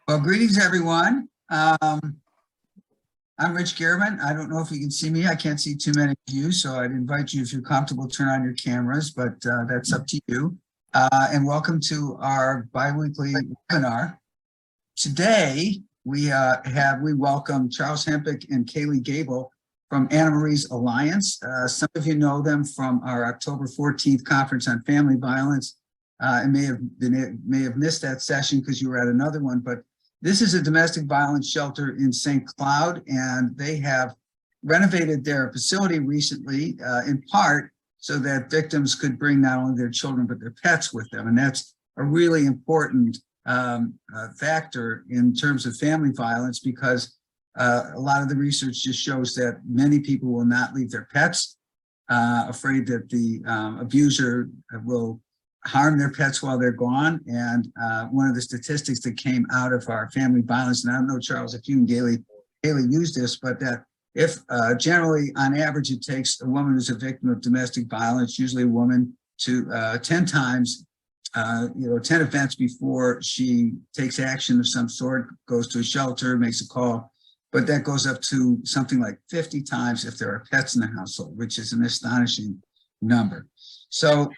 Well, greetings, everyone. I'm Rich Gehrman. I don't know if you can see me. I can't see too many of you, so I'd invite you, if you're comfortable, turn on your cameras, but that's up to you. And welcome to our bi-weekly webinar. Today, we welcome Charles Hempeck and Caylee Gabel from Anna Marie's Alliance. Some of you know them from our October 14th conference on family violence, and may have missed that session because you were at another one. But this is a domestic violence shelter in St. Cloud, and they have renovated their facility recently, in part so that victims could bring not only their children but their pets with them, and that's a really important factor in terms of family violence, because a lot of the research just shows that many people will not leave their pets, afraid that the abuser will harm their pets while they're gone. And one of the statistics that came out of our family violence, and I don't know, Charles, if you and Caylee use this, but that if generally on average it takes a woman who's a victim of domestic violence, usually a woman, to 10 times 10 events before she takes action of some sort, goes to a shelter, makes a call. But that goes up to something like 50 times if there are pets in the household, which is an astonishing number. So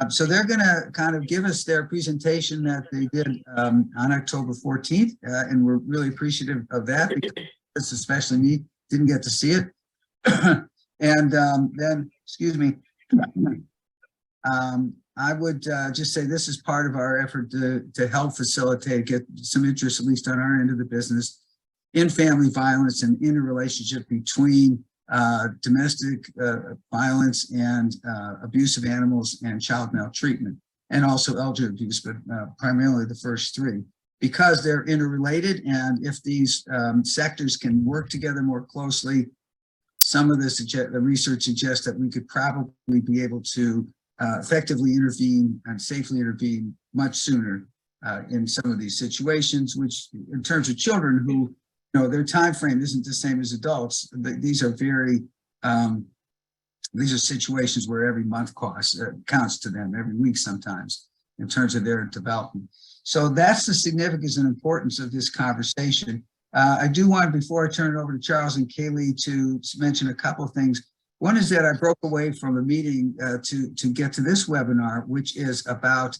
so they're going to kind of give us their presentation that they did on October 14th, and we're really appreciative of that, because especially me didn't get to see it. And then, excuse me, I would just say this is part of our effort to help facilitate, get some interest, at least on our end of the business, in family violence and in a relationship between domestic violence and abusive animals and child maltreatment, and also elder abuse, but primarily the first three, because they're interrelated. And if these sectors can work together more closely, some of the research suggests that we could probably be able to effectively intervene and safely intervene much sooner in some of these situations, which in terms of children who, their time frame isn't the same as adults. These are these are situations where every month counts to them, every week sometimes, in terms of their development. So that's the significance and importance of this conversation. I do want, before I turn it over to Charles and Caylee, to mention a couple of things. One is that I broke away from a meeting to get to this webinar, which is about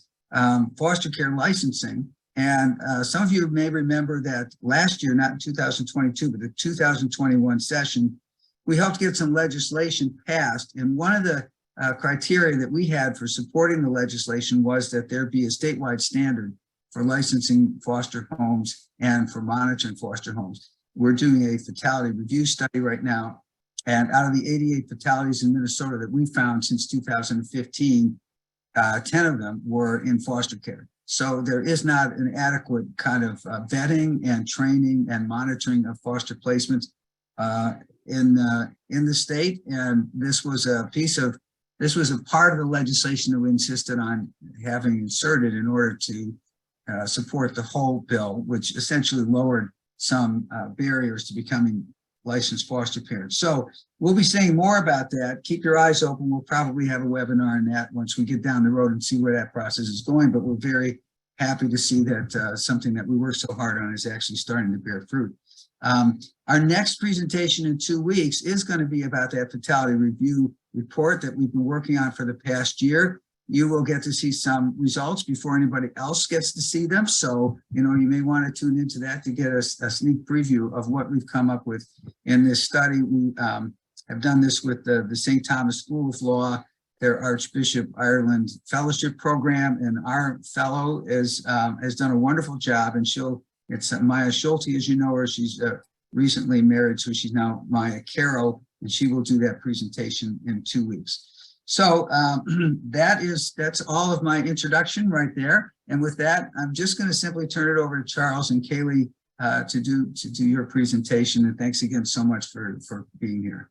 foster care licensing. And some of you may remember that last year, not in 2022, but the 2021 session, we helped get some legislation passed. And one of the criteria that we had for supporting the legislation was that there be a statewide standard for licensing foster homes and for monitoring foster homes. We're doing a fatality review study right now. And out of the 88 fatalities in Minnesota that we found since 2015, 10 of them were in foster care. So there is not an adequate kind of vetting and training and monitoring of foster placements in the state. And this was a part of the legislation that we insisted on having inserted in order to support the whole bill, which essentially lowered some barriers to becoming licensed foster parents. So we'll be saying more about that. Keep your eyes open. We'll probably have a webinar on that once we get down the road and see where that process is going. But we're very happy to see that something that we worked so hard on is actually starting to bear fruit. Our next presentation in 2 weeks is going to be about that fatality review report that we've been working on for the past year. You will get to see some results before anybody else gets to see them. So, you may want to tune into that to get a sneak preview of what we've come up with in this study. We have done this with the St. Thomas School of Law, their Archbishop Ireland Fellowship Program, and our fellow has done a wonderful job. And it's Maya Schulte, as you know her. She's recently married, so she's now Maya Carroll, and she will do that presentation in 2 weeks. So that's all of my introduction right there. And with that, I'm just going to simply turn it over to Charles and Caylee to do your presentation. And thanks again so much for being here.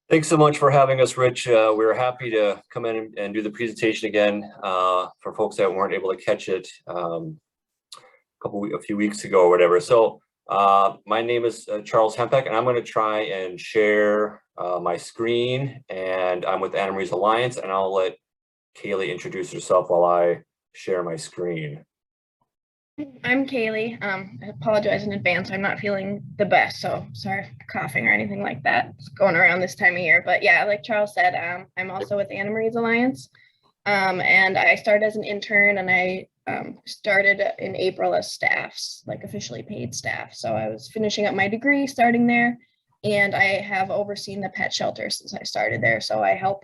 Thanks so much for having us, Rich. We're happy to come in and do the presentation again for folks that weren't able to catch it a few weeks ago or whatever. So my name is Charles Hempeck, and I'm going to try and share my screen, and I'm with Anna Marie's Alliance, and I'll let Caylee introduce herself while I share my screen. I'm Caylee. I apologize in advance. I'm not feeling the best, so sorry for coughing or anything like that. It's going around this time of year. But yeah, like Charles said, I'm also with the Anna Marie's Alliance. And I started as an intern, and I started in April as staffs, like officially paid staff. So I was finishing up my degree, starting there, and I have overseen the pet shelter since I started there. So I help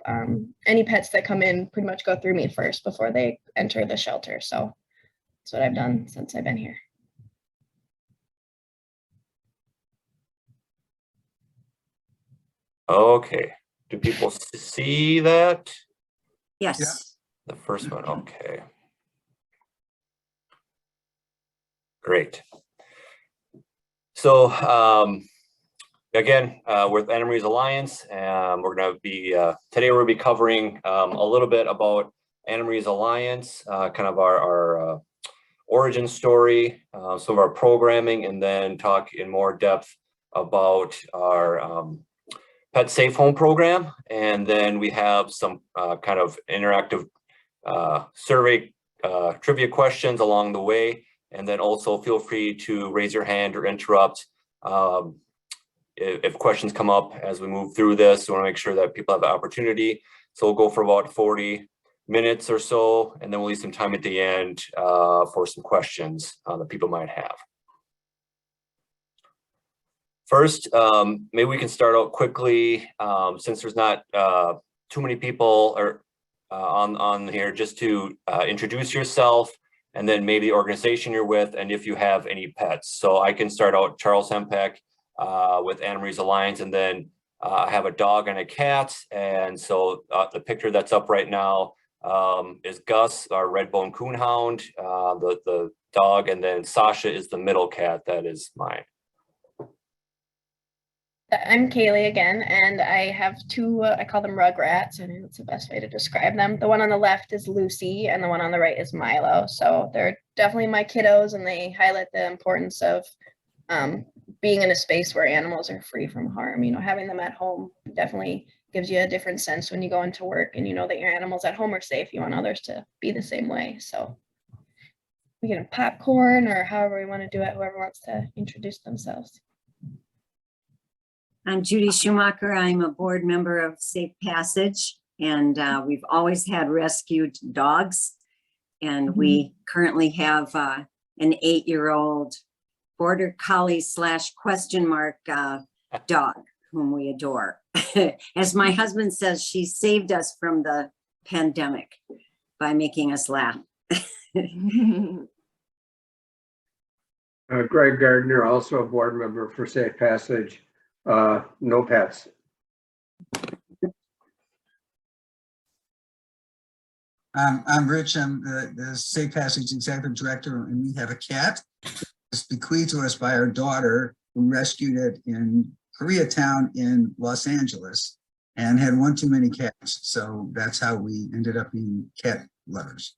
any pets that come in pretty much go through me first before they enter the shelter. So that's what I've done since I've been here. Okay, do people see that? Yes. The first one, okay. Great. So again, with Anna Marie's Alliance, we're going to be, today we'll be covering a little bit about Anna Marie's Alliance, kind of our origin story, some of our programming, and then talk in more depth about our Pet Safe Home program. And then we have some kind of interactive survey trivia questions along the way. And then also feel free to raise your hand or interrupt if questions come up as we move through this. We want to make sure that people have the opportunity. So we'll go for about 40 minutes or so, and then we'll leave some time at the end for some questions that people might have. First, maybe we can start out quickly, since there's not too many people on here, just to introduce yourself, and then maybe the organization you're with, and if you have any pets. So I can start out, Charles Hempeck with Anna Marie's Alliance, and then I have a dog and a cat. And so the picture that's up right now is Gus, our red-bone coonhound, the dog, and then Sasha is the middle cat that is mine. I'm Caylee again, and I have two, I call them rugrats. I think that's the best way to describe them. The one on the left is Lucy, and the one on the right is Milo. So they're definitely my kiddos, and they highlight the importance of being in a space where animals are free from harm. You know, having them at home definitely gives you a different sense when you go into work and you know that your animals at home are safe. You want others to be the same way. So we get a popcorn or however we want to do it, whoever wants to introduce themselves. I'm Judy Schumacher. I'm a board member of Safe Passage, and we've always had rescued dogs. And we currently have an 8-year-old border collie / question mark dog whom we adore. As my husband says, she saved us from the pandemic by making us laugh. Greg Gardner, also a board member for Safe Passage. No pets. I'm Rich. I'm the Safe Passage Executive Director, and we have a cat. It's bequeathed to us by our daughter, who rescued it in Koreatown in Los Angeles and had one too many cats. So that's how we ended up being cat lovers.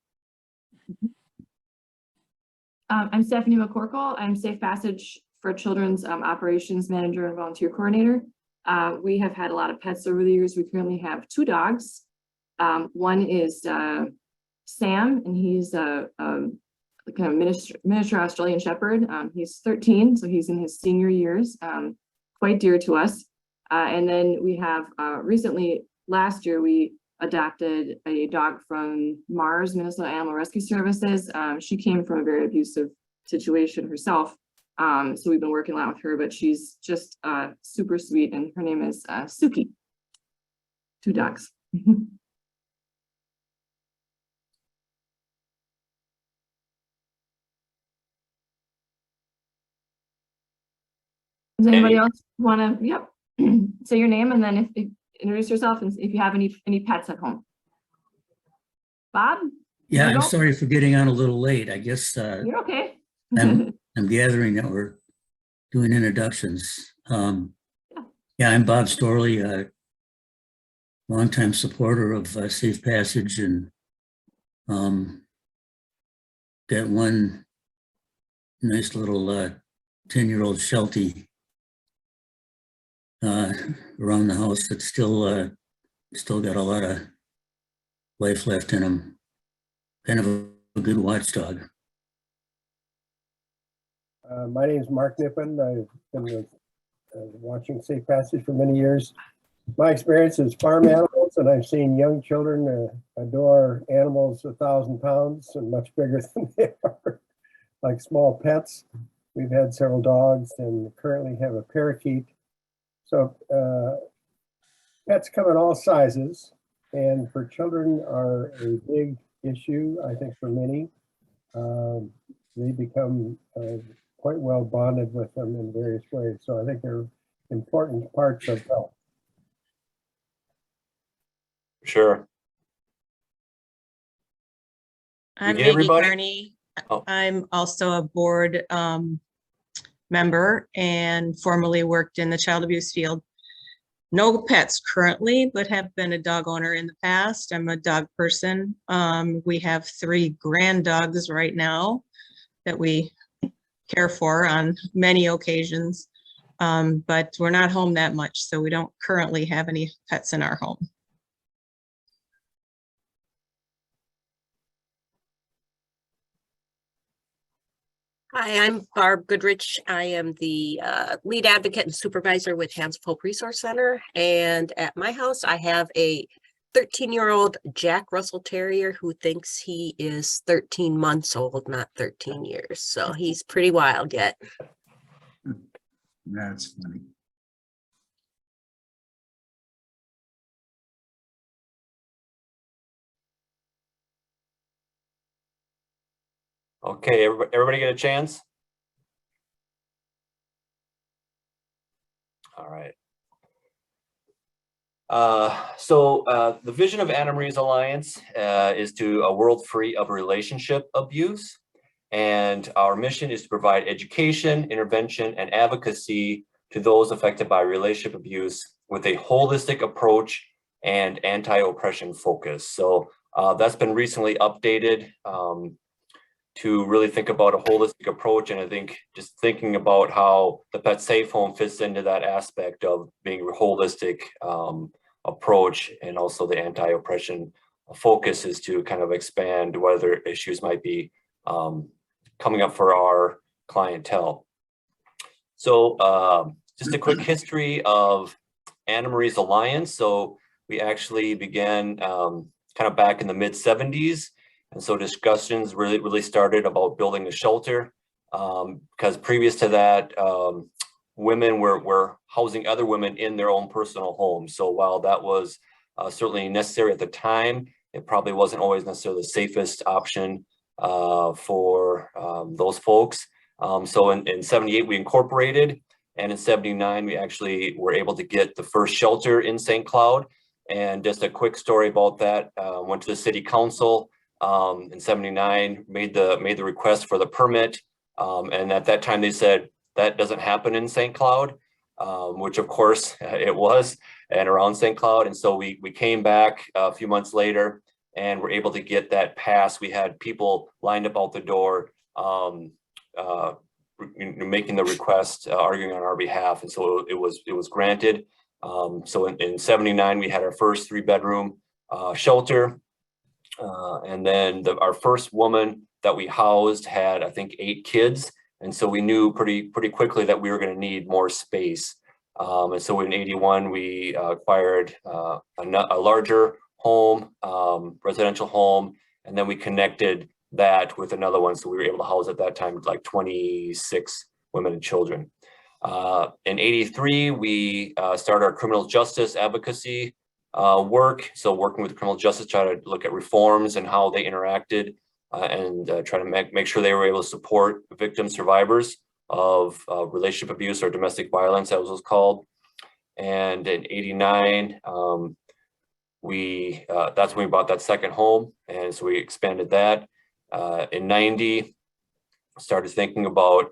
I'm Stephanie McCorkle. I'm Safe Passage for Children's Operations Manager and Volunteer Coordinator. We have had a lot of pets over the years. We currently have 2 dogs. One is Sam, and he's a kind of miniature Australian Shepherd. He's 13, so he's in his senior years, quite dear to us. And then we have recently, last year, we adopted a dog from Mars, Minnesota Animal Rescue Services. She came from a very abusive situation herself. So we've been working a lot with her, but she's just super sweet, and her name is Suki. 2 dogs. Does anybody else want to, yep, say your name, and then if introduce yourself, and if you have any pets at home. Bob? Yeah, I'm sorry for getting on a little late. I guess You're okay. I'm gathering that we're doing introductions. Yeah, I'm Bob Storley, a longtime supporter of Safe Passage, and got one nice little 10-year-old Sheltie around the house that's still got a lot of life left in him. Kind of a good watchdog. My name is Mark Nippen. I've been watching Safe Passage for many years. My experience is farm animals, and I've seen young children adore animals 1,000 pounds and much bigger than they are, like small pets. We've had several dogs and currently have a parakeet. So pets come in all sizes, and for children are a big issue, I think, for many. They become quite well bonded with them in various ways. So I think they're important parts of health. Sure. I'm get Maggie everybody? Carney. Oh. I'm also a board member and formerly worked in the child abuse field. No pets currently, but have been a dog owner in the past. I'm a dog person. We have 3 grand dogs right now that we care for on many occasions, but we're not home that much, so we don't currently have any pets in our home. Hi, I'm Barb Goodrich. I am the lead advocate and supervisor with Hands of Hope Resource Center. And at my house, I have a 13-year-old Jack Russell Terrier who thinks he is 13 months old, not 13 years. So he's pretty wild yet. That's funny. Okay, everybody get a chance? All right. The vision of Anna Marie's Alliance is to a world free of relationship abuse. And our mission is to provide education, intervention, and advocacy to those affected by relationship abuse with a holistic approach and anti-oppression focus. So that's been recently updated to really think about a holistic approach. And I think just thinking about how the Pet Safe Home fits into that aspect of being a holistic approach, and also the anti-oppression focus is to kind of expand what other issues might be coming up for our clientele. So just a quick history of Anna Marie's Alliance. So we actually began kind of back in the mid-70s. And so discussions really started about building a shelter, because previous to that, women were housing other women in their own personal homes. So while that was certainly necessary at the time, it probably wasn't always necessarily the safest option for those folks. So in 78, we incorporated, and in 79, we actually were able to get the first shelter in St. Cloud. And just a quick story about that, went to the city council in 79, made the request for the permit. And at that time they said, that doesn't happen in St. Cloud, which of course it was, and around St. Cloud. And so we came back a few months later and were able to get that passed. We had people lined up out the door, making the request, arguing on our behalf. And so it was granted. So in 79, we had our first 3-bedroom shelter. And then our first woman that we housed had, I think, 8 kids. And so we knew pretty quickly that we were going to need more space. And so in 81, we acquired a larger home, residential home, and then we connected that with another one. So we were able to house at that time like 26 women and children. In 83, we started our criminal justice advocacy work. So working with criminal justice, try to look at reforms and how they interacted, and try to make sure they were able to support victims, survivors of relationship abuse or domestic violence, as it was called. And in 89, that's when we bought that second home, and so we expanded that. In 90, started thinking about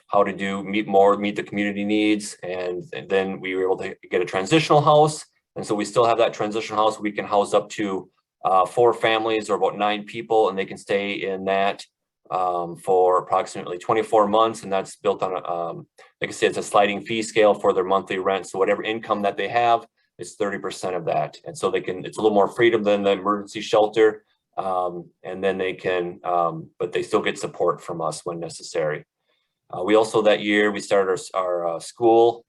how to meet the community needs, and then we were able to get a transitional house. And so we still have that transitional house. We can house up to 4 families or about 9 people, and they can stay in that for approximately 24 months. And that's built on like I said, it's a sliding fee scale for their monthly rent. So whatever income that they have is 30% of that. And so it's a little more freedom than the emergency shelter. And then they can, but they still get support from us when necessary. We also that year, we started our school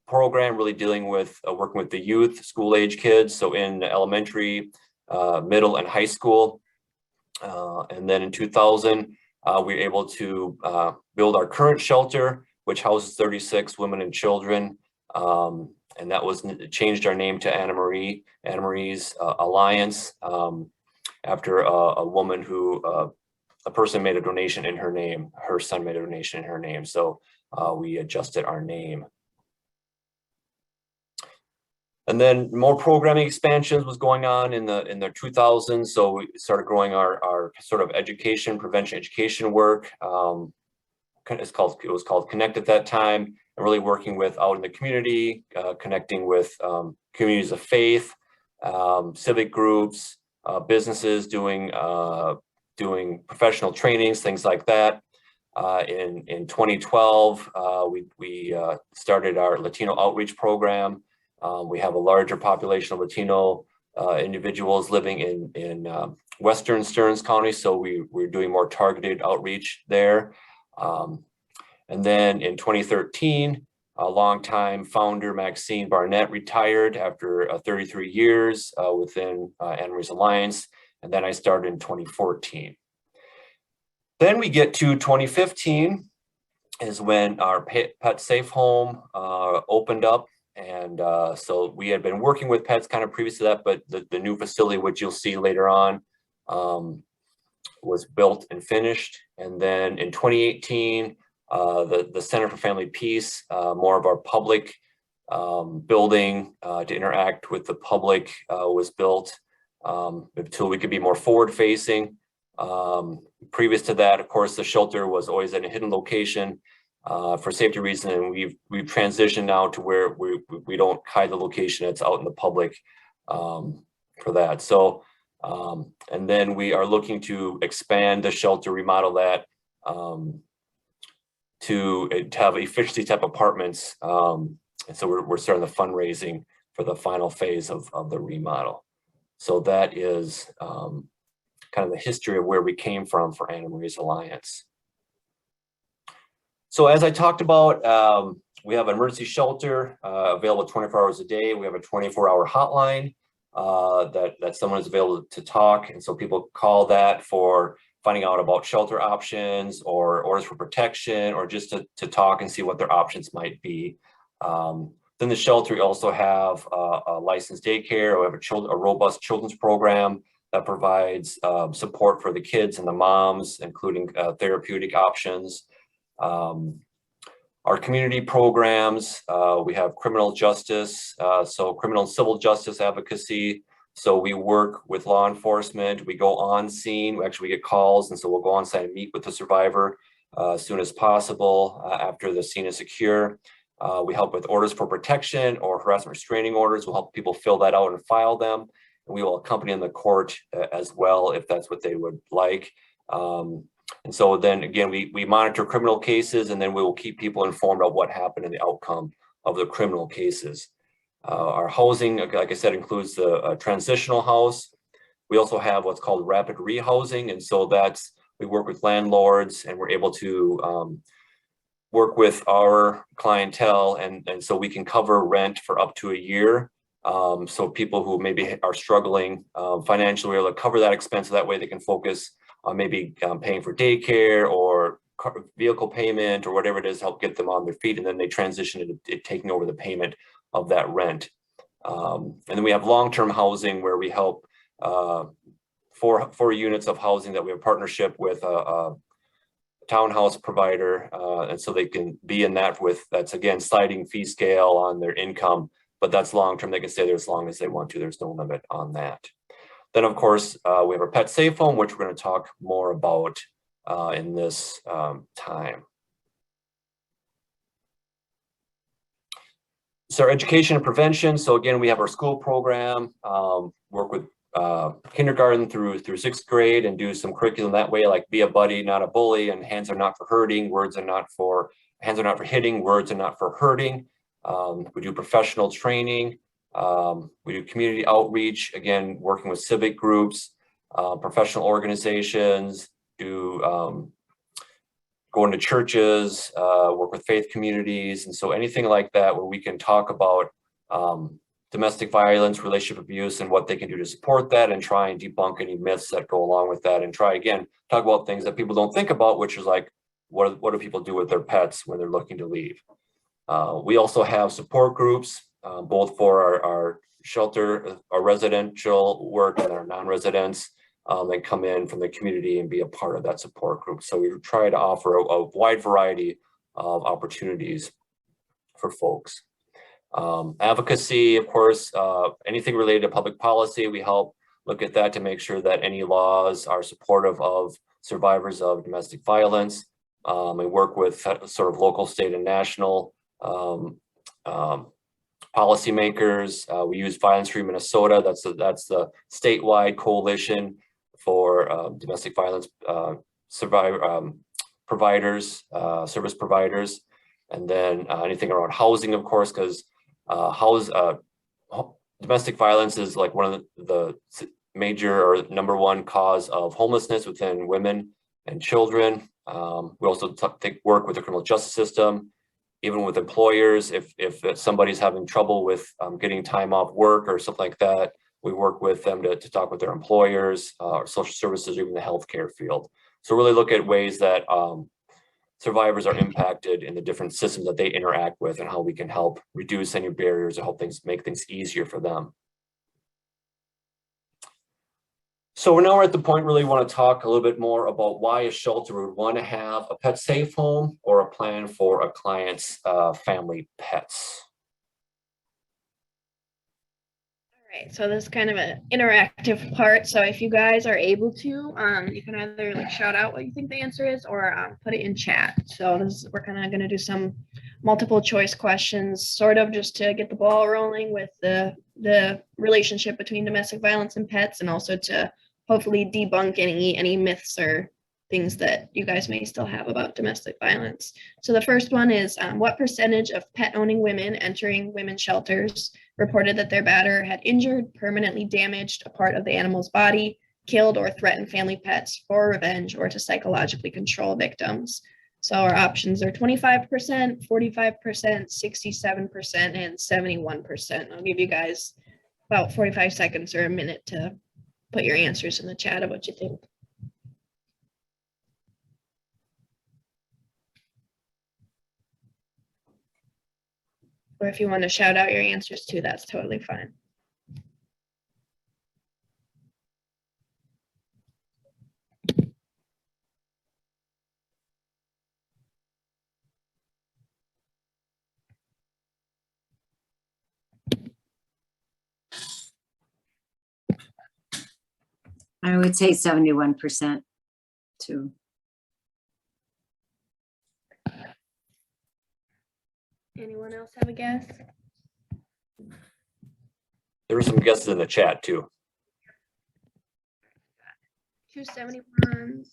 program, really dealing with working with the youth, school age kids. So in elementary, middle and high school. And then in 2000, we were able to build our current shelter, which houses 36 women and children. And that was changed our name to Anna Marie's Alliance, after a woman who, a person made a donation in her name. Her son made a donation in her name. So we adjusted our name. And then more programming expansions was going on in the 2000s. So we started growing our sort of education, prevention education work. It was called Connect at that time, and really working with out in the community, connecting with communities of faith, civic groups, businesses doing professional trainings, things like that. In 2012, we started our Latino outreach program. We have a larger population of Latino individuals living in Western Stearns County, so we're doing more targeted outreach there. And then in 2013, a longtime founder, Maxine Barnett, retired after 33 years within Anna Marie's Alliance, and then I started in 2014. Then we get to 2015 is when our Pet Safe Home opened up. And so we had been working with pets kind of previous to that, but the new facility, which you'll see later on, was built and finished. And then in 2018, the Center for Family Peace, more of our public building to interact with the public was built until we could be more forward facing. Previous to that, of course, the shelter was always in a hidden location. For safety reasons, and we've transitioned now to where we don't hide the location; it's out in the public for that. So, and then we are looking to expand the shelter, remodel that to have efficiency type apartments. And so we're starting the fundraising for the final phase of the remodel. So that is kind of the history of where we came from for Anna Marie's Alliance. So as I talked about, we have an emergency shelter available 24 hours a day. We have a 24-hour hotline that someone is available to talk. And so people call that for finding out about shelter options or orders for protection, or just to talk and see what their options might be. Then the shelter, we also have a licensed daycare. We have a robust children's program that provides support for the kids and the moms, including therapeutic options. Our community programs, we have criminal justice, so criminal and civil justice advocacy. So we work with law enforcement, we go on scene, we actually get calls, and so we'll go on site and meet with the survivor as soon as possible after the scene is secure. We help with orders for protection or harassment restraining orders. We'll help people fill that out and file them. And we will accompany in the court as well if that's what they would like. And so then again, we monitor criminal cases, and then we will keep people informed of what happened and the outcome of the criminal cases. Our housing, like I said, includes the transitional house. We also have what's called rapid rehousing. And so we work with landlords, and we're able to work with our clientele. And so we can cover rent for up to a year. So people who maybe are struggling financially, we're able to cover that expense. So that way they can focus on maybe paying for daycare or vehicle payment or whatever it is, help get them on their feet. And then they transition into taking over the payment of that rent. And then we have long-term housing where we help 4 units of housing that we have a partnership with a townhouse provider. And so they can be in that that's again, sliding fee scale on their income, but that's long-term. They can stay there as long as they want to. There's no limit on that. Then of course, we have our Pet Safe Home, which we're going to talk more about in this time. So our education and prevention. So again, we have our school program, work with kindergarten through 6th grade and do some curriculum that way, like be a buddy, not a bully, and hands are not for hurting, hands are not for hitting, words are not for hurting. We do professional training. We do community outreach, again, working with civic groups, professional organizations, do going to churches, work with faith communities. And so anything like that where we can talk about domestic violence, relationship abuse, and what they can do to support that, and try and debunk any myths that go along with that, and try again, talk about things that people don't think about, which is like, what do people do with their pets when they're looking to leave? We also have support groups, both for our shelter, our residential work, and our non-residents, and come in from the community and be a part of that support group. So we try to offer a wide variety of opportunities for folks. Advocacy, of course, anything related to public policy, we help look at that to make sure that any laws are supportive of survivors of domestic violence, and work with sort of local, state, and national policymakers. We use Violence Free Minnesota. That's the statewide coalition for domestic violence providers, service providers, and then anything around housing, of course, because domestic violence is like one of the major or #1 cause of homelessness within women and children. We also work with the criminal justice system, even with employers. If somebody's having trouble with getting time off work or something like that, we work with them to talk with their employers, or social services, or even the healthcare field. So really look at ways that survivors are impacted in the different systems that they interact with, and how we can help reduce any barriers or help make things easier for them. So now we're at the point really want to talk a little bit more about why a shelter would want to have a pet safe home or a plan for a client's family pets. All right, so this is kind of an interactive part. So if you guys are able to, you can either like shout out what you think the answer is, or put it in chat. So we're kind of going to do some multiple choice questions, sort of just to get the ball rolling with the relationship between domestic violence and pets, and also to hopefully debunk any myths or things that you guys may still have about domestic violence. So the first one is, what percentage of pet-owning women entering women's shelters reported that their batterer had injured, permanently damaged a part of the animal's body, killed or threatened family pets for revenge, or to psychologically control victims? So our options are 25%, 45%, 67%, and 71%. I'll give you guys about 45 seconds or a minute to put your answers in the chat of what you think. Or if you want to shout out your answers too, that's totally fine. I would say 71% too. Anyone else have a guess? There were some guesses in the chat too. 271s.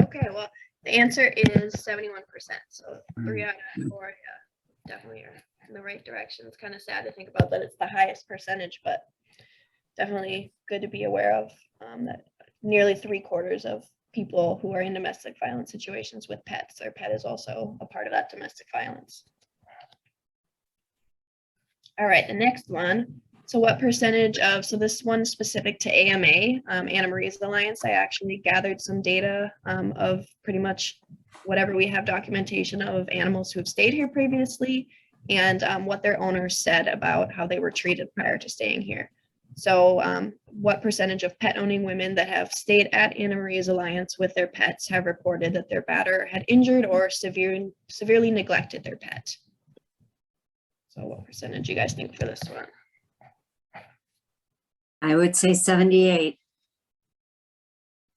Okay, well, the answer is 71%. So 3 out of 4, yeah, definitely are in the right direction. It's kind of sad to think about that it's the highest percentage, but definitely good to be aware of that nearly 3/4 of people who are in domestic violence situations with pets, their pet is also a part of that domestic violence. All right, the next one. So what percentage of, so this one specific to AMA, Anna Marie's Alliance, I actually gathered some data of pretty much whatever we have documentation of animals who have stayed here previously, and what their owners said about how they were treated prior to staying here. So what percentage of pet owning women that have stayed at Anna Marie's Alliance with their pets have reported that their batterer had injured or severely neglected their pet? So what percentage do you guys think for this one? I would say 78.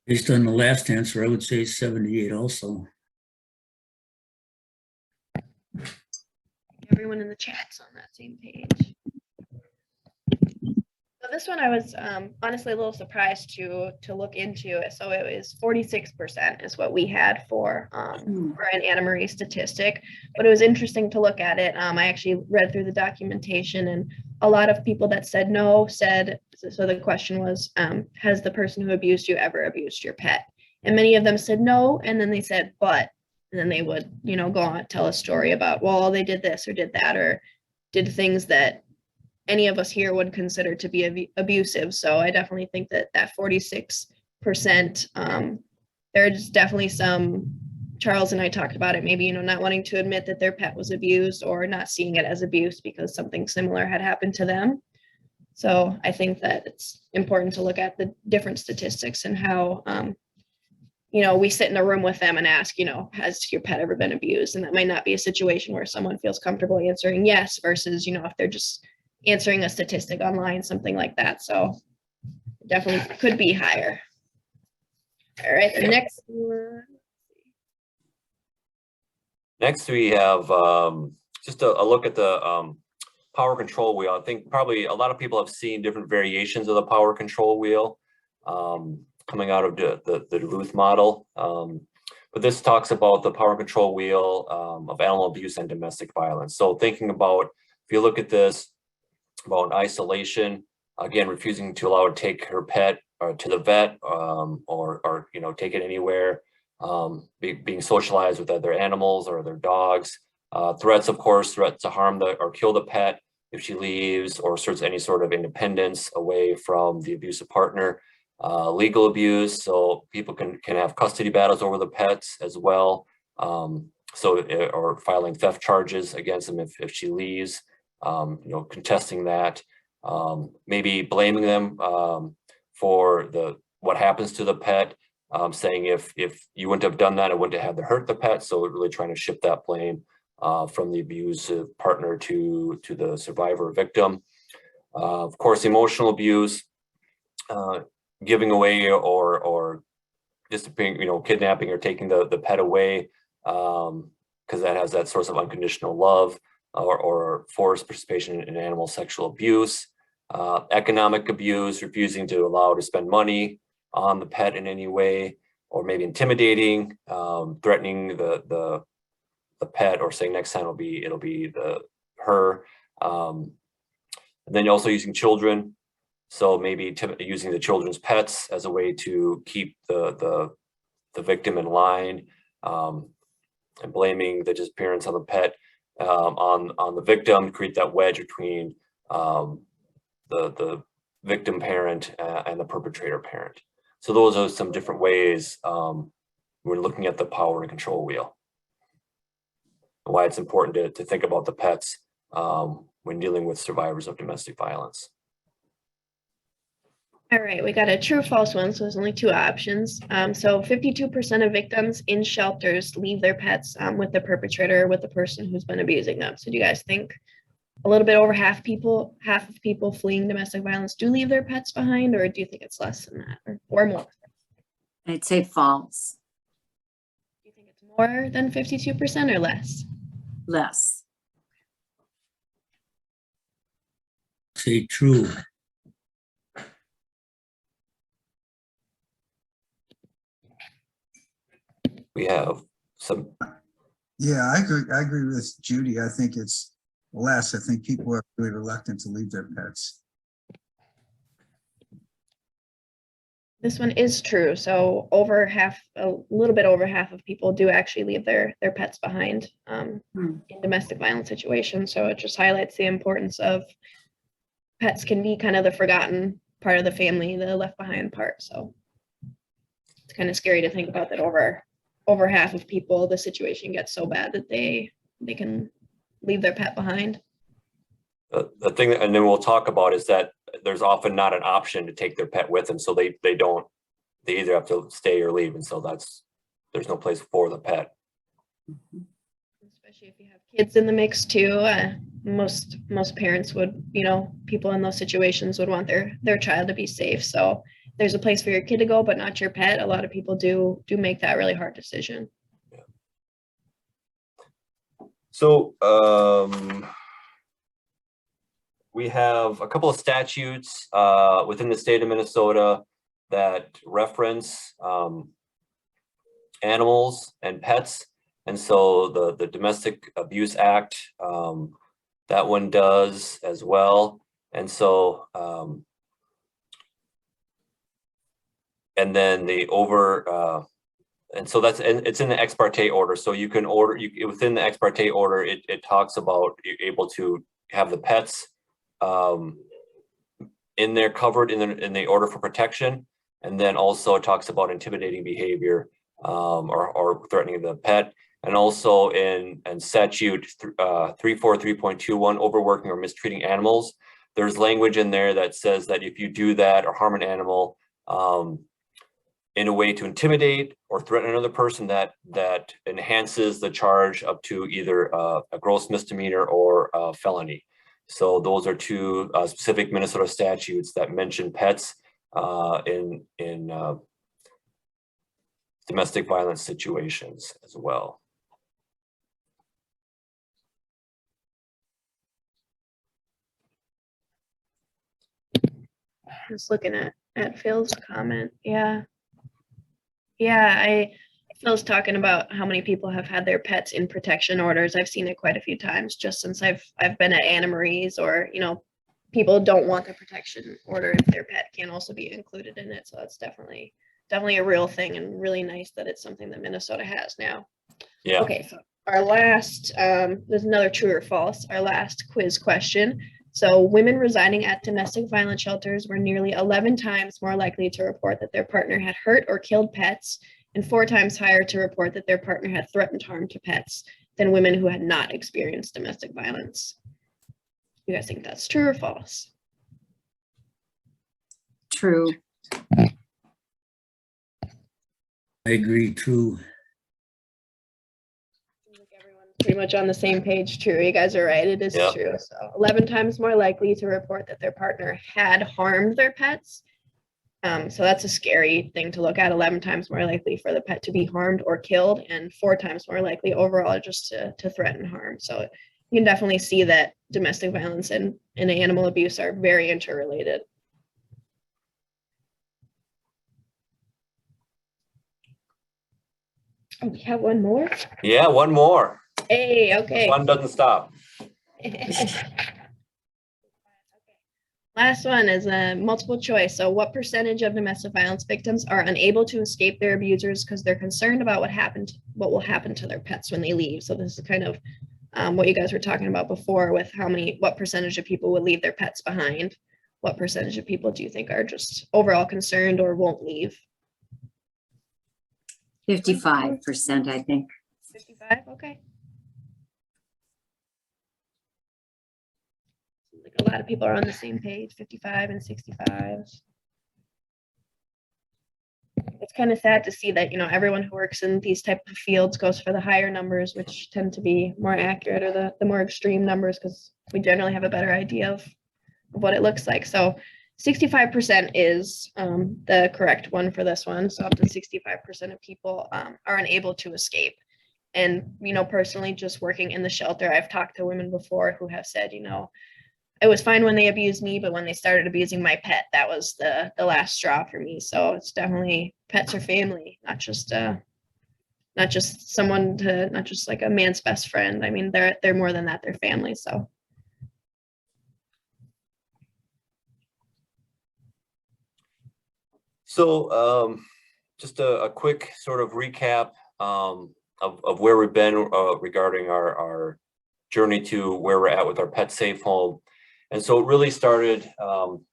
Based on the last answer, I would say 78 also. Everyone in the chat's on that same page. So this one I was honestly a little surprised to look into. So it was 46% is what we had for an Anna Marie statistic, but it was interesting to look at it. I actually read through the documentation, and a lot of people that said no said, so the question was, has the person who abused you ever abused your pet? And many of them said no, and then they said, but, and then they would, go on, tell a story about, well, they did this or did that, or did things that any of us here would consider to be abusive. So I definitely think that 46%, there's definitely some, Charles and I talked about it, maybe, not wanting to admit that their pet was abused or not seeing it as abuse because something similar had happened to them. So I think that it's important to look at the different statistics and how, we sit in a room with them and ask, has your pet ever been abused? And that might not be a situation where someone feels comfortable answering yes versus, if they're just answering a statistic online, something like that. So definitely could be higher. All right, the next one. Next, we have just a look at the power control wheel. I think probably a lot of people have seen different variations of the power control wheel coming out of the Duluth model. But this talks about the power control wheel of animal abuse and domestic violence. So thinking about, if you look at this, about isolation, again, refusing to allow her to take her pet to the vet or take it anywhere, being socialized with other animals or other dogs, threats, of course, threats to harm or kill the pet if she leaves or asserts any sort of independence away from the abusive partner, legal abuse, so people can have custody battles over the pets as well, or filing theft charges against them if she leaves, contesting that, maybe blaming them for what happens to the pet, saying if you wouldn't have done that, it wouldn't have hurt the pet. So really trying to shift that blame from the abusive partner to the survivor or victim. Of course, emotional abuse, giving away or disappearing, kidnapping or taking the pet away, because that has that source of unconditional love, or forced participation in animal sexual abuse. Economic abuse, refusing to allow to spend money on the pet in any way, or maybe intimidating, threatening the pet, or saying next time it'll be her. And then also using children, so maybe using the children's pets as a way to keep the victim in line, and blaming the disappearance of the pet on the victim to create that wedge between the victim parent and the perpetrator parent. So those are some different ways we're looking at the power and control wheel. And why it's important to think about the pets when dealing with survivors of domestic violence. All right, we got a true false one, so there's only two options. So 52% of victims in shelters leave their pets with the perpetrator, with the person who's been abusing them. So do you guys think a little bit over half of people fleeing domestic violence do leave their pets behind, or do you think it's less than that or more? I'd say false. Do you think it's more than 52% or less? Less. Say true. We have some. Yeah, I agree with Judy. I think it's less. I think people are really reluctant to leave their pets. This one is true. So over half, a little bit over half of people do actually leave their pets behind in domestic violence situations. So it just highlights the importance of pets can be kind of the forgotten part of the family, the left behind part. So it's kind of scary to think about that over half of people, the situation gets so bad that they can leave their pet behind. The thing, and then we'll talk about, is that there's often not an option to take their pet with them. So they either have to stay or leave. And so there's no place for the pet. Especially if you have kids in the mix too. Most parents would, people in those situations would want their child to be safe. So there's a place for your kid to go, but not your pet. A lot of people do make that really hard decision. Yeah. So we have a couple of statutes within the state of Minnesota that reference animals and pets. And so the Domestic Abuse Act, that one does as well. And so and then and so it's in the ex parte order. So you can within the ex parte order, it talks about you're able to have the pets in there covered in the order for protection. And then also it talks about intimidating behavior or threatening the pet. And also in statute 343.21, overworking or mistreating animals, there's language in there that says that if you do that or harm an animal in a way to intimidate or threaten another person, that enhances the charge up to either a gross misdemeanor or a felony. So those are two specific Minnesota statutes that mention pets in domestic violence situations as well. Just looking at Phil's comment. Yeah. Phil's talking about how many people have had their pets in protection orders. I've seen it quite a few times just since I've been at Anna Marie's, or, you know, people don't want the protection order if their pet can also be included in it. So that's definitely a real thing, and really nice that it's something that Minnesota has now. Yeah. Okay, so our last, there's another true or false, our last quiz question. So women residing at domestic violence shelters were nearly 11 times more likely to report that their partner had hurt or killed pets, and 4 times higher to report that their partner had threatened harm to pets than women who had not experienced domestic violence. You guys think that's true or false? True. I agree, true. Everyone's pretty much on the same page. True. You guys are right. It is Yep. true. So 11 times more likely to report that their partner had harmed their pets. So that's a scary thing to look at. 11 times more likely for the pet to be harmed or killed, and 4 times more likely overall just to threaten harm. So you can definitely see that domestic violence and animal abuse are very interrelated. Oh, we have one more? Yeah, one more. Hey, okay. One doesn't stop. Last one is a multiple choice. So what percentage of domestic violence victims are unable to escape their abusers because they're concerned about what will happen to their pets when they leave? So this is kind of what you guys were talking about before with what percentage of people would leave their pets behind. What percentage of people do you think are just overall concerned or won't leave? 55%, I think. 55, okay. Like a lot of people are on the same page, 55 and 65. It's kind of sad to see that, you know, everyone who works in these type of fields goes for the higher numbers, which tend to be more accurate, or the more extreme numbers, because we generally have a better idea of what it looks like. So 65% is the correct one for this one. So up to 65% of people are unable to escape. And, you know, personally, just working in the shelter, I've talked to women before who have said, you know, it was fine when they abused me, but when they started abusing my pet, that was the last straw for me. So it's definitely, pets are family, not just someone not just like a man's best friend. I mean, they're more than that, they're family. So. So just a quick sort of recap of where we've been regarding our journey to where we're at with our pet safe home. And so it really started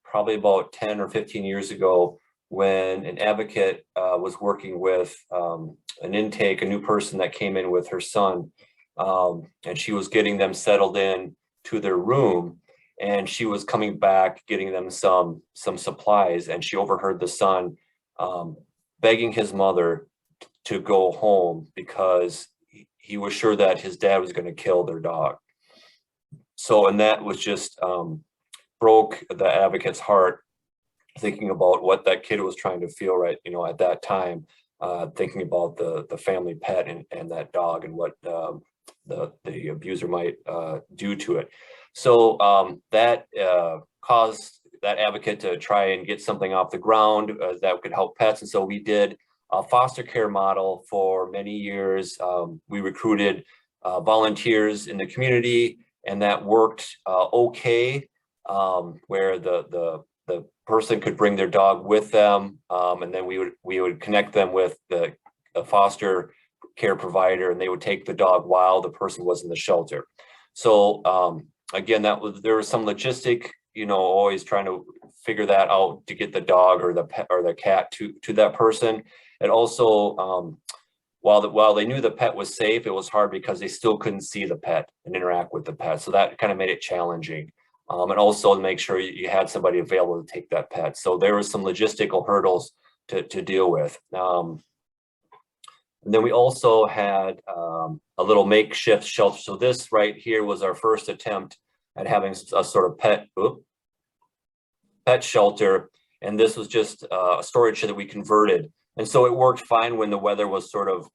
probably about 10 or 15 years ago when an advocate was working with an intake, a new person that came in with her son, and she was getting them settled in to their room. And she was coming back, getting them some supplies, and she overheard the son begging his mother to go home because he was sure that his dad was going to kill their dog. So, and that was just broke the advocate's heart, thinking about what that kid was trying to feel right, you know, at that time, thinking about the family pet and that dog and what the abuser might do to it. So that caused that advocate to try and get something off the ground that could help pets. And so we did a foster care model for many years. We recruited volunteers in the community, and that worked okay, where the the person could bring their dog with them, and then we would connect them with the foster care provider, and they would take the dog while the person was in the shelter. So again, there was some logistic, always trying to figure that out to get the dog or the pet or the cat to that person. And also, while they knew the pet was safe, it was hard because they still couldn't see the pet and interact with the pet. So that kind of made it challenging. And also to make sure you had somebody available to take that pet. So there was some logistical hurdles to deal with. And then we also had a little makeshift shelter. So this right here was our first attempt at having a sort of pet shelter. And this was just a storage shed that we converted. And so it worked fine when the weather was sort of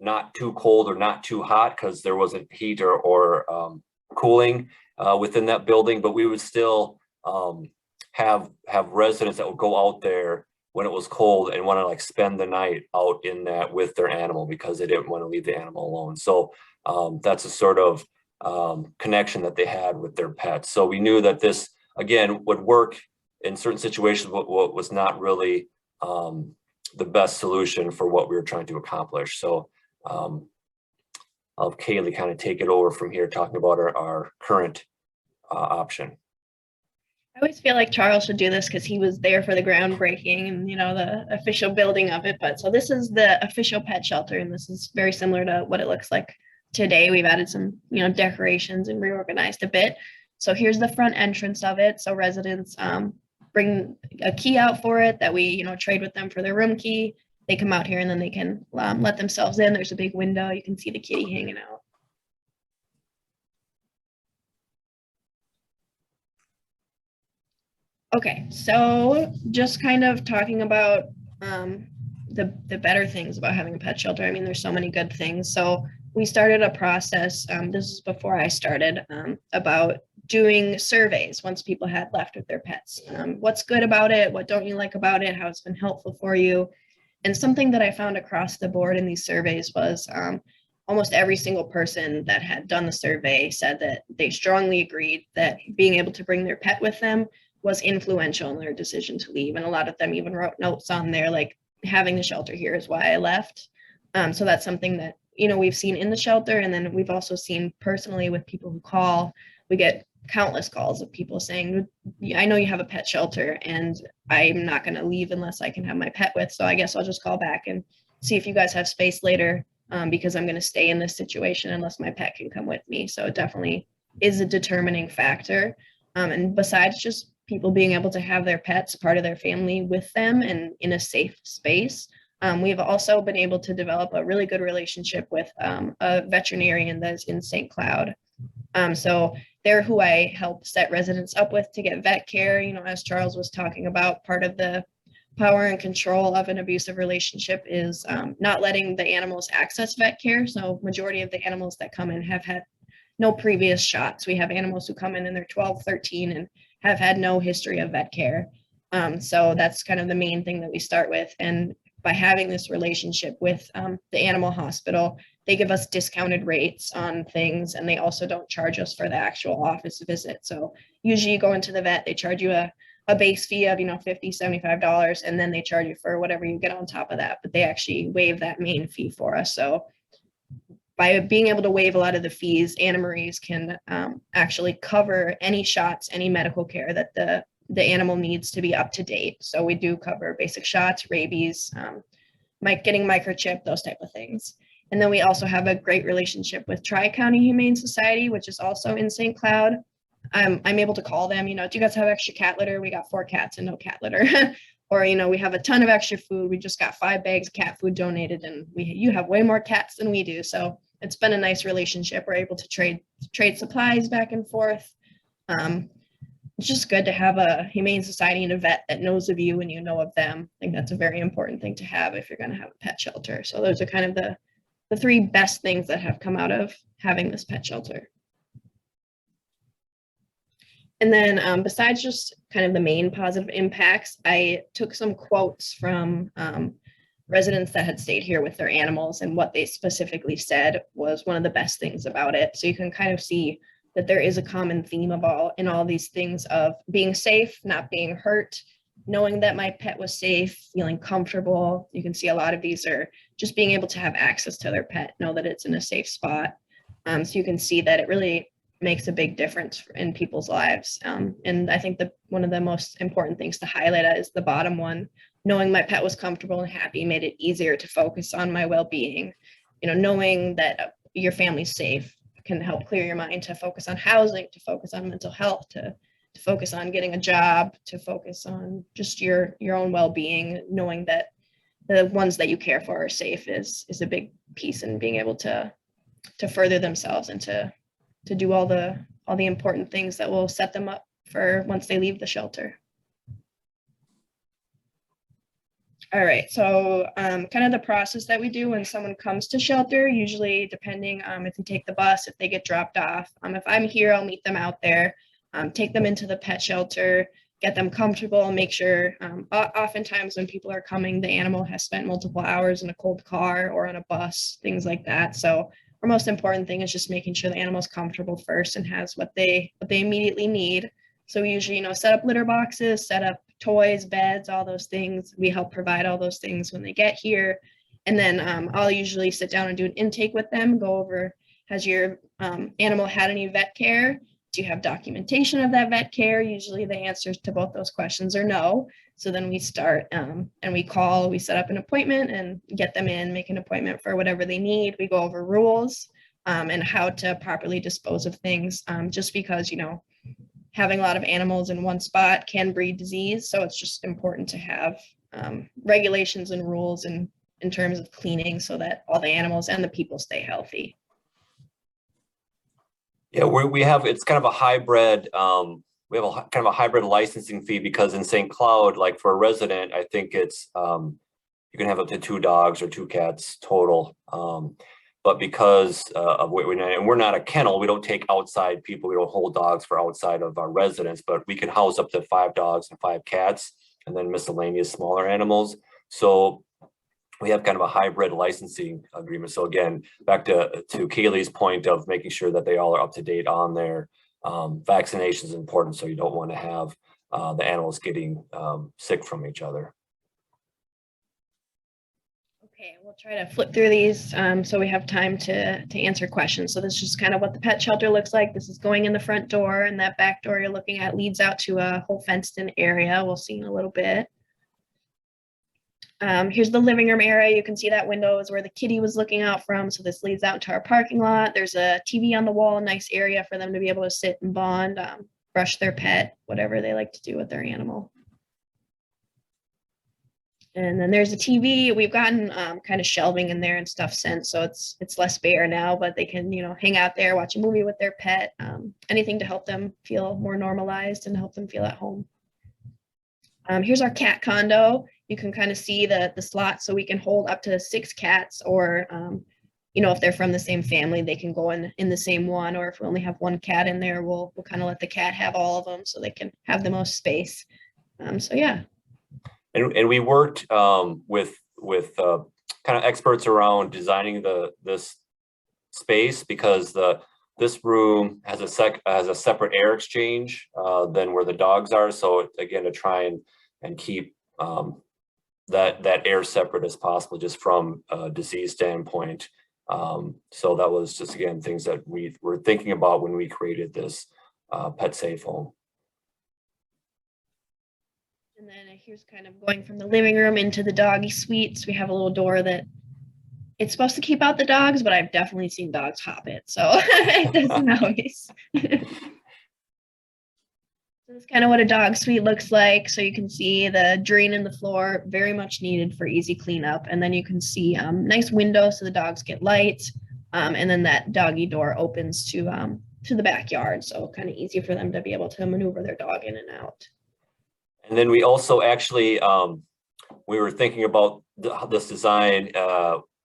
not too cold or not too hot, because there wasn't heat or cooling within that building. But we would still have residents that would go out there when it was cold and want to like spend the night out in that with their animal, because they didn't want to leave the animal alone. So that's a sort of connection that they had with their pets. So we knew that this, again, would work in certain situations, but what was not really the best solution for what we were trying to accomplish. So I'll have Caylee kind of take it over from here, talking about our current option. I always feel like Charles should do this because he was there for the groundbreaking and, the official building of it. But so this is the official pet shelter, and this is very similar to what it looks like today. We've added some, decorations and reorganized a bit. So here's the front entrance of it. So residents bring a key out for it that we, trade with them for their room key. They come out here and then they can let themselves in. There's a big window. You can see the kitty hanging out. Okay, so just kind of talking about the better things about having a pet shelter. I mean, there's so many good things. So we started a process, this is before I started, about doing surveys once people had left with their pets. What's good about it? What don't you like about it? How it's been helpful for you? And something that I found across the board in these surveys was almost every single person that had done the survey said that they strongly agreed that being able to bring their pet with them was influential in their decision to leave. And a lot of them even wrote notes on there, like, having the shelter here is why I left. So that's something that, we've seen in the shelter. And then we've also seen personally with people who call. We get countless calls of people saying, I know you have a pet shelter and I'm not going to leave unless I can have my pet with. So I guess I'll just call back and see if you guys have space later, because I'm going to stay in this situation unless my pet can come with me. So it definitely is a determining factor. And besides just people being able to have their pets, part of their family, with them and in a safe space, we've also been able to develop a really good relationship with a veterinarian that's in St. Cloud. So they're who I help set residents up with to get vet care. As Charles was talking about, part of the power and control of an abusive relationship is not letting the animals access vet care. So majority of the animals that come in have had no previous shots. We have animals who come in and they're 12, 13 and have had no history of vet care. So that's kind of the main thing that we start with. And by having this relationship with the animal hospital, they give us discounted rates on things, and they also don't charge us for the actual office visit. So usually you go into the vet, they charge you a base fee of, $50, $75, and then they charge you for whatever you get on top of that, but they actually waive that main fee for us. So by being able to waive a lot of the fees, Anna Marie's can actually cover any shots, any medical care that the animal needs to be up to date. So we do cover basic shots, rabies, getting microchip, those type of things. And then we also have a great relationship with Tri-County Humane Society, which is also in St. Cloud. I'm able to call them, do you guys have extra cat litter? We got 4 cats and no cat litter. Or, we have a ton of extra food. We just got 5 bags of cat food donated, and you have way more cats than we do. So it's been a nice relationship. We're able to trade supplies back and forth. It's just good to have a humane society and a vet that knows of you and you know of them. I think that's a very important thing to have if you're going to have a pet shelter. So those are kind of the 3 best things that have come out of having this pet shelter. And then besides just kind of the main positive impacts, I took some quotes from residents that had stayed here with their animals, and what they specifically said was one of the best things about it. So you can kind of see that there is a common theme of all these things of being safe, not being hurt, knowing that my pet was safe, feeling comfortable. You can see a lot of these are just being able to have access to their pet, know that it's in a safe spot. So you can see that it really makes a big difference in people's lives. And I think one of the most important things to highlight is the bottom one. Knowing my pet was comfortable and happy made it easier to focus on my well-being. Knowing that your family's safe can help clear your mind to focus on housing, to focus on mental health, to focus on getting a job, to focus on just your own well-being. Knowing that the ones that you care for are safe is a big piece in being able to further themselves and to do all the important things that will set them up for once they leave the shelter. All right, so kind of the process that we do when someone comes to shelter, usually depending if they take the bus, if they get dropped off. If I'm here, I'll meet them out there, take them into the pet shelter, get them comfortable, make sure, oftentimes when people are coming, the animal has spent multiple hours in a cold car or on a bus, things like that. So our most important thing is just making sure the animal's comfortable first and has what they immediately need. So we usually, set up litter boxes, set up toys, beds, all those things. We help provide all those things when they get here. And then I'll usually sit down and do an intake with them, go over, has your animal had any vet care? Do you have documentation of that vet care? Usually the answers to both those questions are no. So then we start and we set up an appointment and get them in, make an appointment for whatever they need. We go over rules and how to properly dispose of things, just because, having a lot of animals in one spot can breed disease. So it's just important to have regulations and rules in terms of cleaning so that all the animals and the people stay healthy. Yeah, it's kind of a hybrid. We have kind of a hybrid licensing fee because in St. Cloud, like for a resident, I think it's you can have up to 2 dogs or 2 cats total. But because of what we're not a kennel, we don't take outside people. We don't hold dogs for outside of our residents, but we can house up to 5 dogs and 5 cats, and then miscellaneous smaller animals. So we have kind of a hybrid licensing agreement. So again, back to Caylee's point of making sure that they all are up to date on their vaccination is important. So you don't want to have the animals getting sick from each other. Okay, we'll try to flip through these so we have time to answer questions. So this is just kind of what the pet shelter looks like. This is going in the front door, and that back door you're looking at leads out to a whole fenced-in area. We'll see in a little bit. Here's the living room area. You can see that window is where the kitty was looking out from. So this leads out to our parking lot. There's a TV on the wall, nice area for them to be able to sit and bond, brush their pet, whatever they like to do with their animal. And then there's a TV. We've gotten kind of shelving in there and stuff since, so it's less bare now, but they can, hang out there, watch a movie with their pet, anything to help them feel more normalized and help them feel at home. Here's our cat condo. You can kind of see the slot, so we can hold up to 6 cats, or if they're from the same family, they can go in the same one, or if we only have 1 cat in there, we'll kind of let the cat have all of them so they can have the most space. So yeah. And we worked with kind of experts around designing this space, because this room has a separate air exchange than where the dogs are. So again, to try and keep that air separate as possible, just from a disease standpoint. So that was just, again, things that we were thinking about when we created this pet safe home. And then here's kind of going from the living room into the doggy suites. We have a little door that it's supposed to keep out the dogs, but I've definitely seen dogs hop it. So it doesn't always. So that's kind of what a dog suite looks like. So you can see the drain in the floor, very much needed for easy cleanup. And then you can see nice windows so the dogs get light. And then that doggy door opens to the backyard. So kind of easy for them to be able to maneuver their dog in and out. And then we also actually, we were thinking about this design.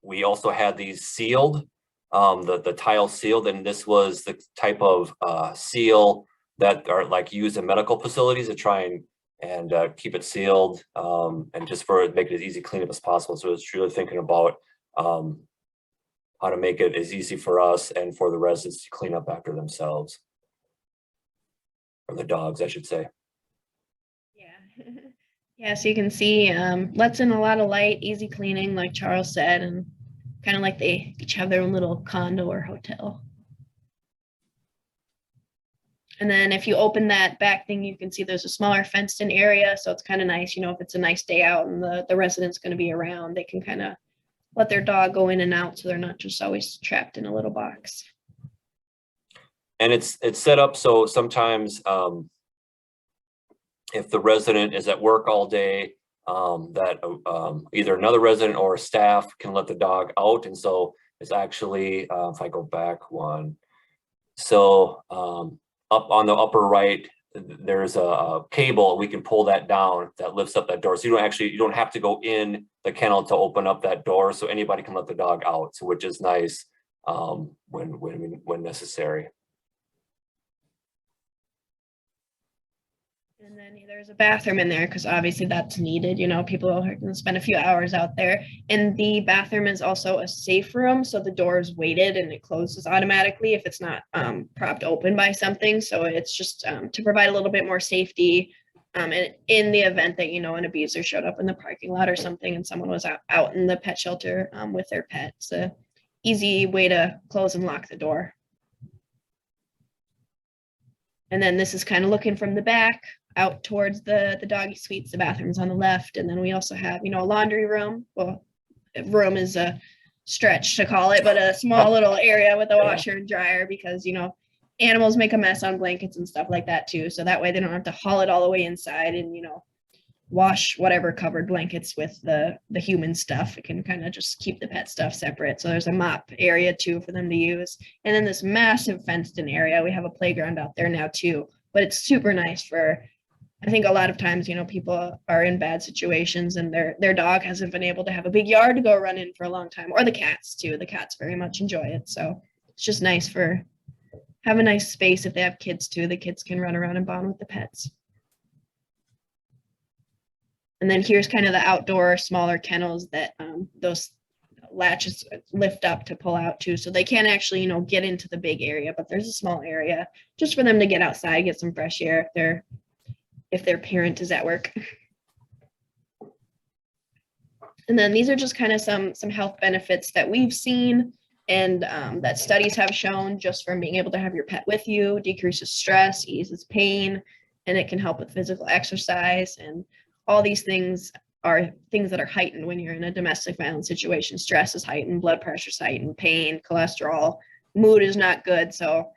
We also had these sealed, the tile sealed, and this was the type of seal that are like used in medical facilities to try and keep it sealed, and just make it as easy cleanup as possible. So it's really thinking about how to make it as easy for us and for the residents to clean up after themselves. or the dogs, I should say. Yeah. Yeah, so you can see lets in a lot of light, easy cleaning, like Charles said, and kind of like they each have their own little condo or hotel. And then if you open that back thing, you can see there's a smaller fenced in area. So it's kind of nice, you know, if it's a nice day out and the resident's going to be around, they can kind of let their dog go in and out so they're not just always trapped in a little box. And it's set up so sometimes if the resident is at work all day, that either another resident or staff can let the dog out. And so it's actually, if I go back one, so up on the upper right, there's a cable. We can pull that down that lifts up that door. So you don't have to go in the kennel to open up that door. So anybody can let the dog out. So which is nice when necessary. And then there's a bathroom in there because obviously that's needed. You know, people are going to spend a few hours out there. And the bathroom is also a safe room. So the door is weighted and it closes automatically if it's not propped open by something. So it's just to provide a little bit more safety. And in the event that, you know, an abuser showed up in the parking lot or something and someone was out in the pet shelter with their pet. It's an easy way to close and lock the door. And then this is kind of looking from the back out towards the doggy suites. The bathroom's on the left. And then we also have, you know, a laundry room. Well, room is a stretch to call it, but a small little area with a washer and dryer because, you know, animals make a mess on blankets and stuff like that too. So that way they don't have to haul it all the way inside and, you know, wash whatever covered blankets with the human stuff. It can kind of just keep the pet stuff separate. So there's a mop area too for them to use. And then this massive fenced in area. We have a playground out there now too, but it's super nice for, I think a lot of times, you know, people are in bad situations and their dog hasn't been able to have a big yard to go run in for a long time, or the cats too. The cats very much enjoy it. So it's just nice for, have a nice space. If they have kids too, the kids can run around and bond with the pets. And then here's kind of the outdoor smaller kennels that those latches lift up to pull out too. So they can't actually, you know, get into the big area, but there's a small area just for them to get outside, get some fresh air if their parent is at work. And then these are just kind of some health benefits that we've seen and that studies have shown just from being able to have your pet with you. Decreases stress, eases pain, and it can help with physical exercise. And all these things are things that are heightened when you're in a domestic violence situation. Stress is heightened, blood pressure is heightened, pain, cholesterol, mood is not good. So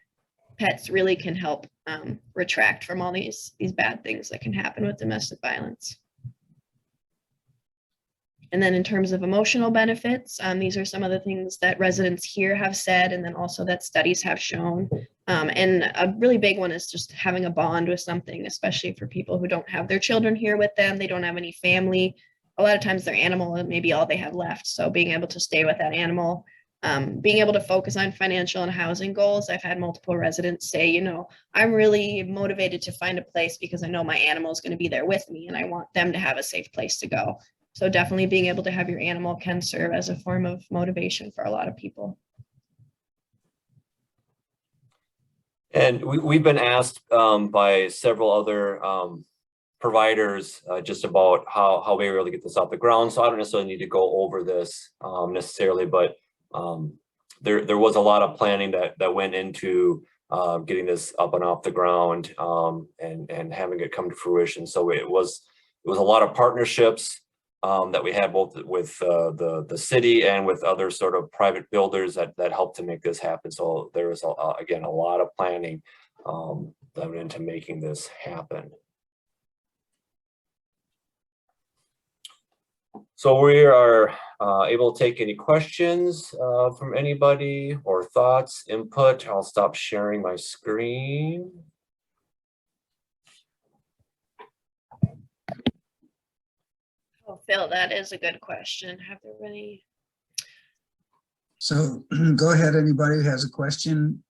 pets really can help retract from all these bad things that can happen with domestic violence. And then in terms of emotional benefits, these are some of the things that residents here have said, and then also that studies have shown. And a really big one is just having a bond with something, especially for people who don't have their children here with them. They don't have any family. A lot of times their animal may be all they have left. So being able to stay with that animal, being able to focus on financial and housing goals. I've had multiple residents say, you know, I'm really motivated to find a place because I know my animal is going to be there with me and I want them to have a safe place to go. So definitely being able to have your animal can serve as a form of motivation for a lot of people. And we've been asked by several other providers just about how we were able to get this off the ground. So I don't necessarily need to go over this necessarily, but there was a lot of planning that went into getting this up and off the ground and having it come to fruition. So it was a lot of partnerships that we had both with the city and with other sort of private builders that helped to make this happen. So there was again a lot of planning that went into making this happen. So we are able to take any questions from anybody or thoughts, input. I'll stop sharing my screen. Oh, Phil, that is a good question. Have there been any? So go ahead, anybody who has a question.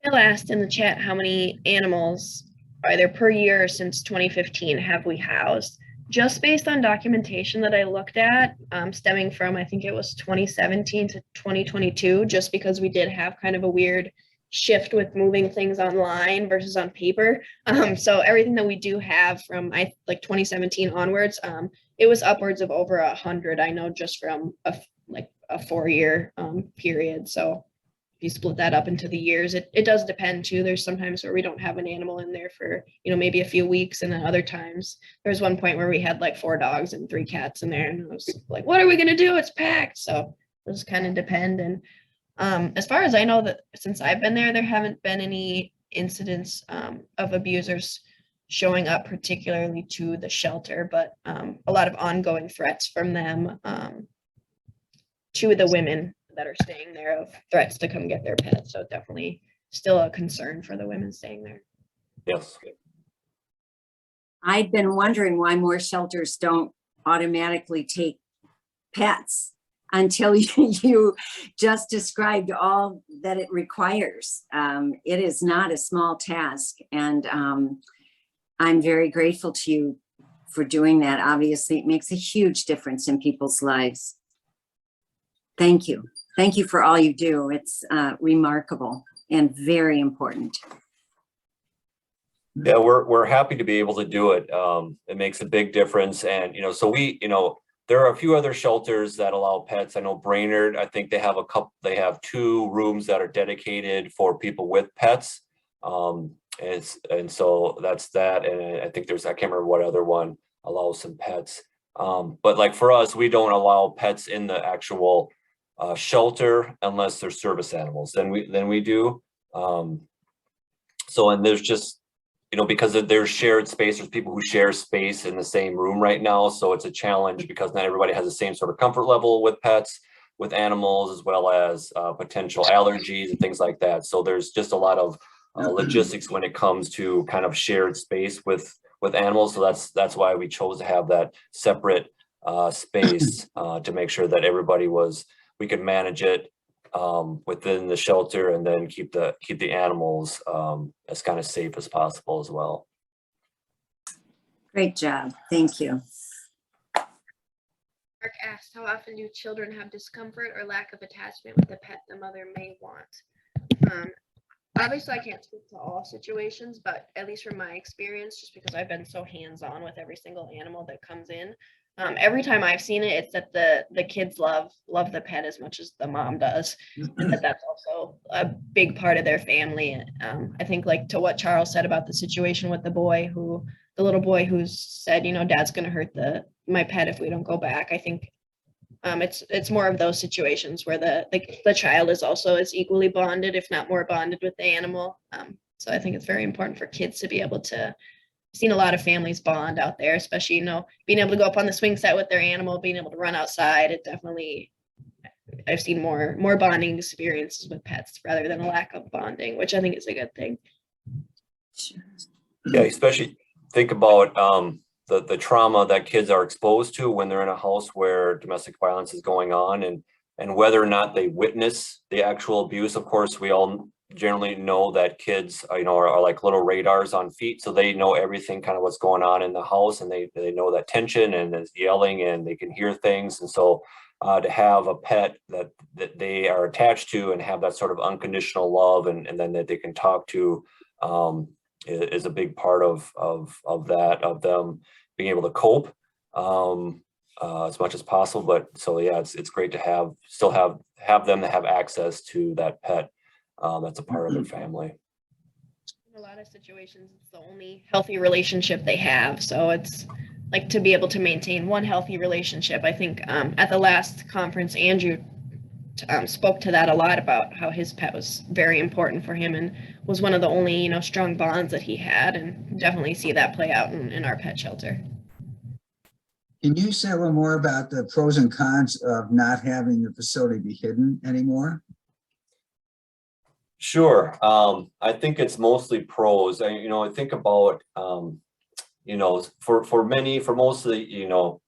Phil asked in the chat, how many animals either per year since 2015 have we housed? Just based on documentation that I looked at, stemming from, I think it was 2017 to 2022, just because we did have kind of a weird shift with moving things online versus on paper. So everything that we do have from like 2017 onwards, it was upwards of over 100. I know just from a 4-year period. So if you split that up into the years, it does depend too. There's sometimes where we don't have an animal in there for, maybe a few weeks. And then other times there's one point where we had like 4 dogs and 3 cats in there. And I was like, what are we going to do? It's packed. So it just kind of depend. And as far as I know, that since I've been there haven't been any incidents of abusers showing up particularly to the shelter, but a lot of ongoing threats from them to the women that are staying there, of threats to come get their pets. So definitely still a concern for the women staying there. Yes. I've been wondering why more shelters don't automatically take pets until you just described all that it requires. It is not a small task, and I'm very grateful to you for doing that. Obviously, it makes a huge difference in people's lives. Thank you. Thank you for all you do. It's remarkable and very important. Yeah, we're happy to be able to do it. It makes a big difference. And, so there are a few other shelters that allow pets. I know Brainerd, I think they have 2 rooms that are dedicated for people with pets. And so that's that. And I think I can't remember what other one allows some pets. But like for us, we don't allow pets in the actual shelter unless they're service animals. Then we do. And there's just, because there's shared space, there's people who share space in the same room right now. So it's a challenge because not everybody has the same sort of comfort level with pets, with animals, as well as potential allergies and things like that. So there's just a lot of logistics when it comes to kind of shared space with animals. So that's why we chose to have that separate space to make sure that we could manage it within the shelter, and then keep the animals as kind of safe as possible as well. Great job. Thank you. Mark asked, how often do children have discomfort or lack of attachment with the pet the mother may want? Obviously, I can't speak to all situations, but at least from my experience, just because I've been so hands-on with every single animal that comes in, every time I've seen it, it's that the kids love the pet as much as the mom does, and that's also a big part of their family. I think, like to what Charles said about the situation with the little boy who said, Dad's going to hurt my pet if we don't go back. I think it's more of those situations where the child is also as equally bonded, if not more bonded, with the animal. So I think it's very important for kids to be able to. Seen a lot of families bond out there, especially, being able to go up on the swing set with their animal, being able to run outside. It definitely, I've seen more bonding experiences with pets rather than a lack of bonding, which I think is a good thing. Yeah, especially think about the trauma that kids are exposed to when they're in a house where domestic violence is going on, and whether or not they witness the actual abuse. Of course, we all generally know that kids are like little radars on feet, so they know everything, kind of what's going on in the house, and they know that tension and there's yelling, and they can hear things. And so to have a pet that they are attached to and have that sort of unconditional love, and then that they can talk to, is a big part of them being able to cope as much as possible. But so yeah, it's great to still have them that have access to that pet. That's a part of their family. In a lot of situations, it's the only healthy relationship they have. So it's like to be able to maintain one healthy relationship. I think at the last conference, Andrew spoke to that a lot, about how his pet was very important for him and was one of the only, strong bonds that he had, and definitely see that play out in our pet shelter. Can you say a little more about the pros and cons of not having your facility be hidden anymore? Sure. I think it's mostly pros. I think about, for most of the,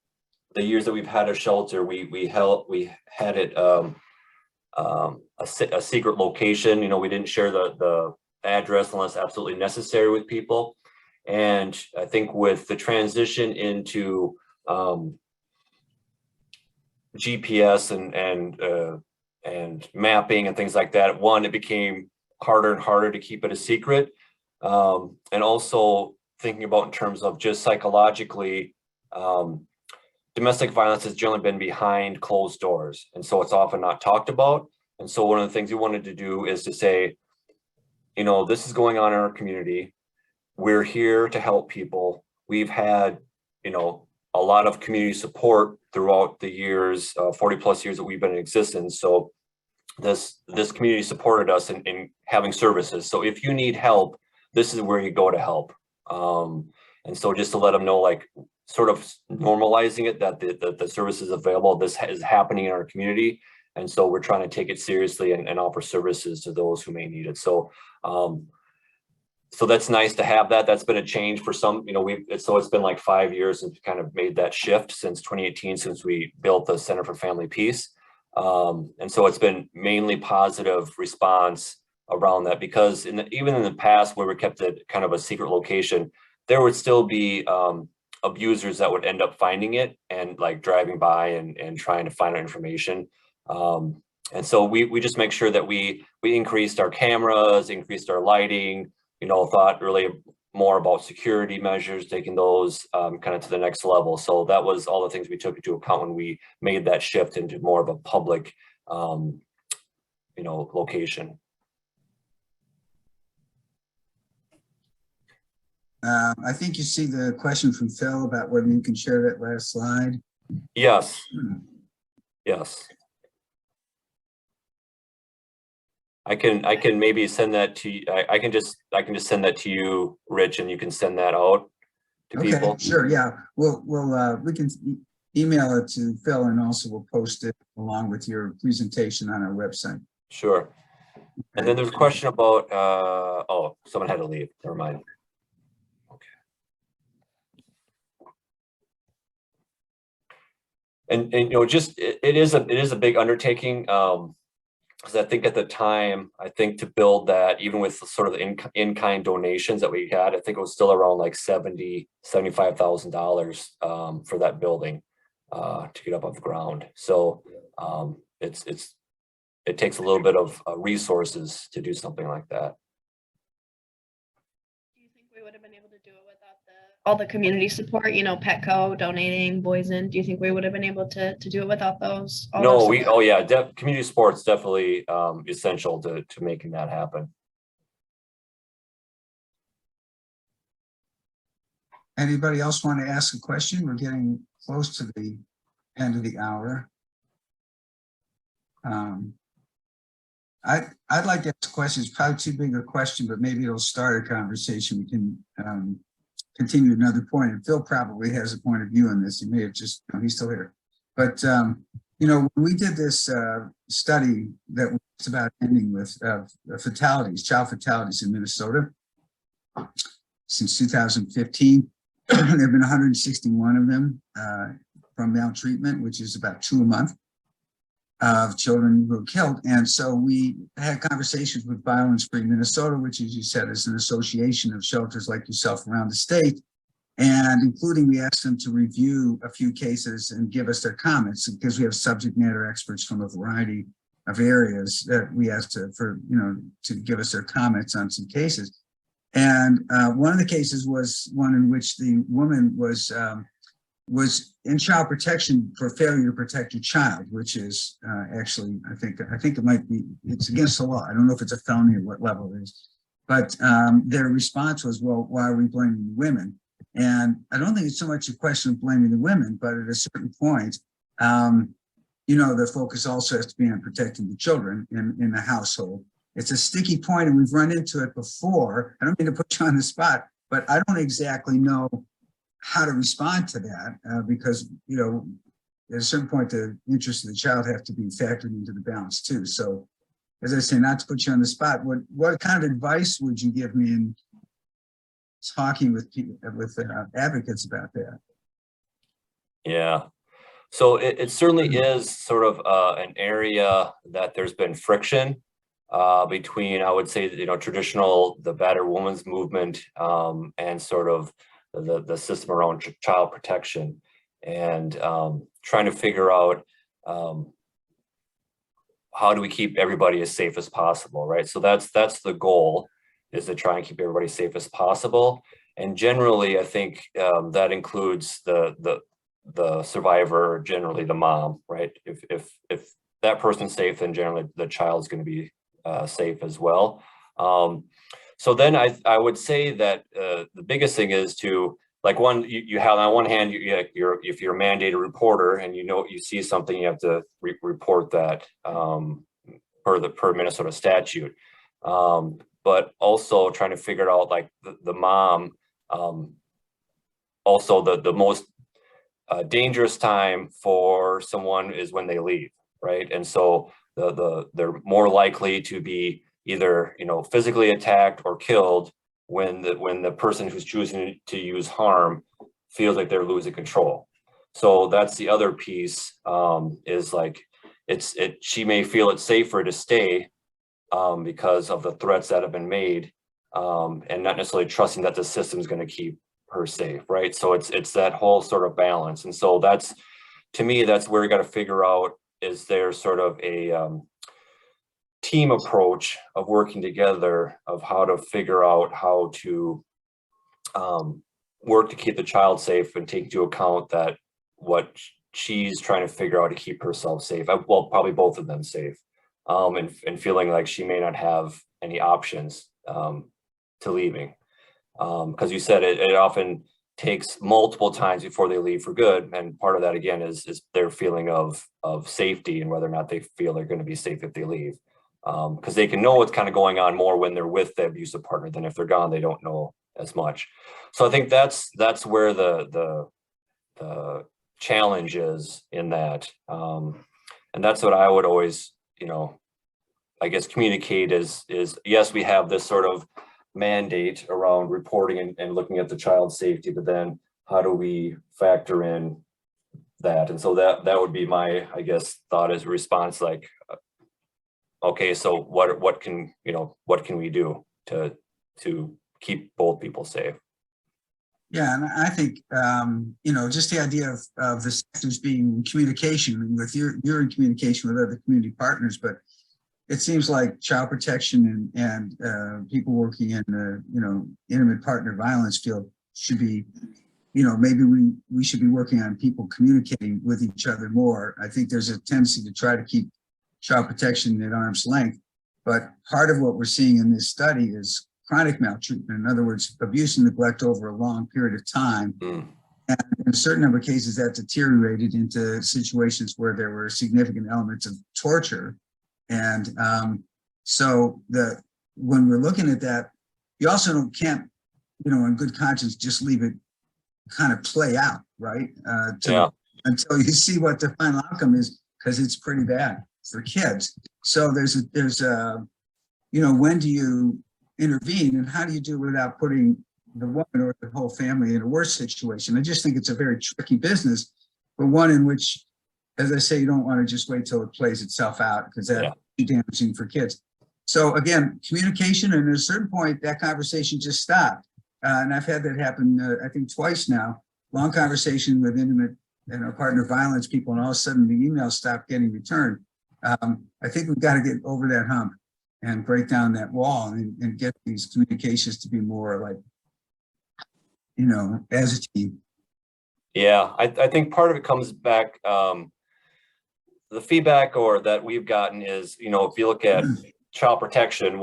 the years that we've had a shelter, we had it a secret location. We didn't share the address unless absolutely necessary with people. And I think with the transition into GPS and mapping and things like that, one, it became harder and harder to keep it a secret. And also thinking about in terms of just psychologically, domestic violence has generally been behind closed doors. And so it's often not talked about. And so one of the things we wanted to do is to say, you know, this is going on in our community. We're here to help people. We've had, you know, a lot of community support throughout the years, 40 plus years that we've been in existence. So this community supported us in having services. So if you need help, this is where you go to help. And so just to let them know, like sort of normalizing it, that the service is available, this is happening in our community. And so we're trying to take it seriously and offer services to those who may need it. So, so that's nice to have that. That's been a change for some, you know, so it's been like 5 years since we kind of made that shift since 2018, since we built the Center for Family Peace. And so it's been mainly positive response around that, because even in the past where we kept it kind of a secret location, there would still be abusers that would end up finding it and like driving by and trying to find out information. And so we just make sure that we increased our cameras, increased our lighting, you know, thought really more about security measures, taking those kind of to the next level. So that was all the things we took into account when we made that shift into more of a public, you know, location. I think you see the question from Phil about whether you can share that last slide. Yes. Yes. I can maybe send that to you. I can just send that to you, Rich, and you can send that out to people. Okay, sure. Yeah, we can email it to Phil, and also we'll post it along with your presentation on our website. Sure. And then there's a question about oh, someone had to leave. Never mind. Okay. And you know, just it is a big undertaking. Because I think at the time, I think to build that, even with sort of the in-kind donations that we had, I think it was still around like $75,000 for that building to get up off the ground. So it takes a little bit of resources to do something like that. Do you think we would have been able to do it without all the community support, you know, Petco donating, Boysen? Do you think we would have been able to do it without those? No, oh yeah, community sports definitely essential to making that happen. Anybody else want to ask a question? We're getting close to the end of the hour. I'd like to ask a question. It's probably too big a question, but maybe it'll start a conversation. We can continue another point. And Phil probably has a point of view on this. He may have just, he's still here. But, you know, when we did this study that was about ending with fatalities, child fatalities in Minnesota since 2015, there have been 161 of them from maltreatment, which is about 2 a month of children who were killed. And so we had conversations with Violence Free Minnesota, which, as you said, is an association of shelters like yourself around the state. And including, we asked them to review a few cases and give us their comments, because we have subject matter experts from a variety of areas that we asked to give us their comments on some cases. And one of the cases was one in which the woman was in child protection for failure to protect your child, which is actually, I think it might be, it's against the law. I don't know if it's a felony or what level it is, but their response was, well, why are we blaming the women? And I don't think it's so much a question of blaming the women, but at a certain point, you know, the focus also has to be on protecting the children in the household. It's a sticky point, and we've run into it before. I don't mean to put you on the spot, but I don't exactly know how to respond to that because, you know, at a certain point, the interests of the child have to be factored into the balance too. So, as I say, not to put you on the spot, what kind of advice would you give me in talking with people, with advocates about that? Yeah, so it certainly is sort of an area that there's been friction between, I would say, you know, the battered woman's movement and sort of the system around child protection, and trying to figure out how do we keep everybody as safe as possible, right? So that's the goal, is to try and keep everybody safe as possible. And generally, I think that includes the survivor, generally the mom, right? If that person's safe, then generally the child's going to be safe as well. So then I would say that the biggest thing is to, like, you have on one hand, if you're a mandated reporter and you see something, you have to report that per Minnesota statute. But also trying to figure out, like, the mom, also the most dangerous time for someone is when they leave, right? And so they're more likely to be either, physically attacked or killed when the person who's choosing to use harm feels like they're losing control. So that's the other piece, is like, she may feel it's safer to stay because of the threats that have been made, and not necessarily trusting that the system is going to keep her safe, right? So it's that whole sort of balance. And so that's, to me, that's where you got to figure out, is there sort of a team approach of working together, of how to figure out how to work to keep the child safe and take into account that what she's trying to figure out to keep herself safe, well, probably both of them safe, and feeling like she may not have any options to leaving. Because you said it often takes multiple times before they leave for good. And part of that, again, is their feeling of safety and whether or not they feel they're going to be safe if they leave. Because they can know what's kind of going on more when they're with the abusive partner than if they're gone, they don't know as much. So I think that's where the challenge is in that. And that's what I would always, I guess, communicate is yes, we have this sort of mandate around reporting and looking at the child's safety, but then how do we factor in that? And so that would be my, I guess, thought as a response, like, okay, so what can we do to keep both people safe? Yeah, and I think, just the idea of the sectors being in communication with you're in communication with other community partners, but it seems like child protection and people working in the, intimate partner violence field should be, maybe we should be working on people communicating with each other more. I think there's a tendency to try to keep child protection at arm's length, but part of what we're seeing in this study is chronic maltreatment. In other words, abuse and neglect over a long period of time. And in a certain number of cases, that deteriorated into situations where there were significant elements of torture. And so when we're looking at that, you also can't, in good conscience, just leave it kind of play out, right? Until you see what the final outcome is, because it's pretty bad for kids. So there's when do you intervene, and how do you do it without putting the woman or the whole family in a worse situation? I just think it's a very tricky business, but one in which, as I say, you don't want to just wait till it plays itself out, because that's damaging for kids. So again, communication, and at a certain point, that conversation just stopped. And I've had that happen, I think, twice now. Long conversation with intimate partner violence people, and all of a sudden the emails stopped getting returned. I think we've got to get over that hump and break down that wall and get these communications to be more like, as a team. Yeah, I think part of it comes back, the feedback that we've gotten is, if you look at child protection,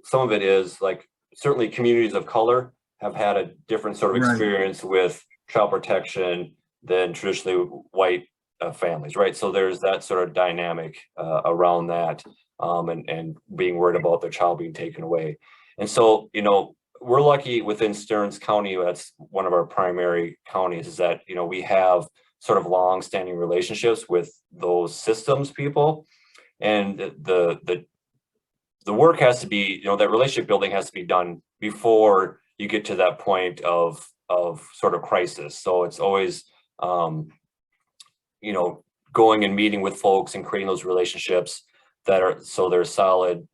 some of it is like, certainly communities of color have had a different sort of experience with child protection than traditionally white families, right? So there's that sort of dynamic around that, and being worried about their child being taken away. And so, we're lucky within Stearns County, that's one of our primary counties, is that, we have sort of long-standing relationships with those systems people. And the work has to be, that relationship building has to be done before you get to that point of sort of crisis. So it's always, going and meeting with folks and creating those relationships that are, so they're solid,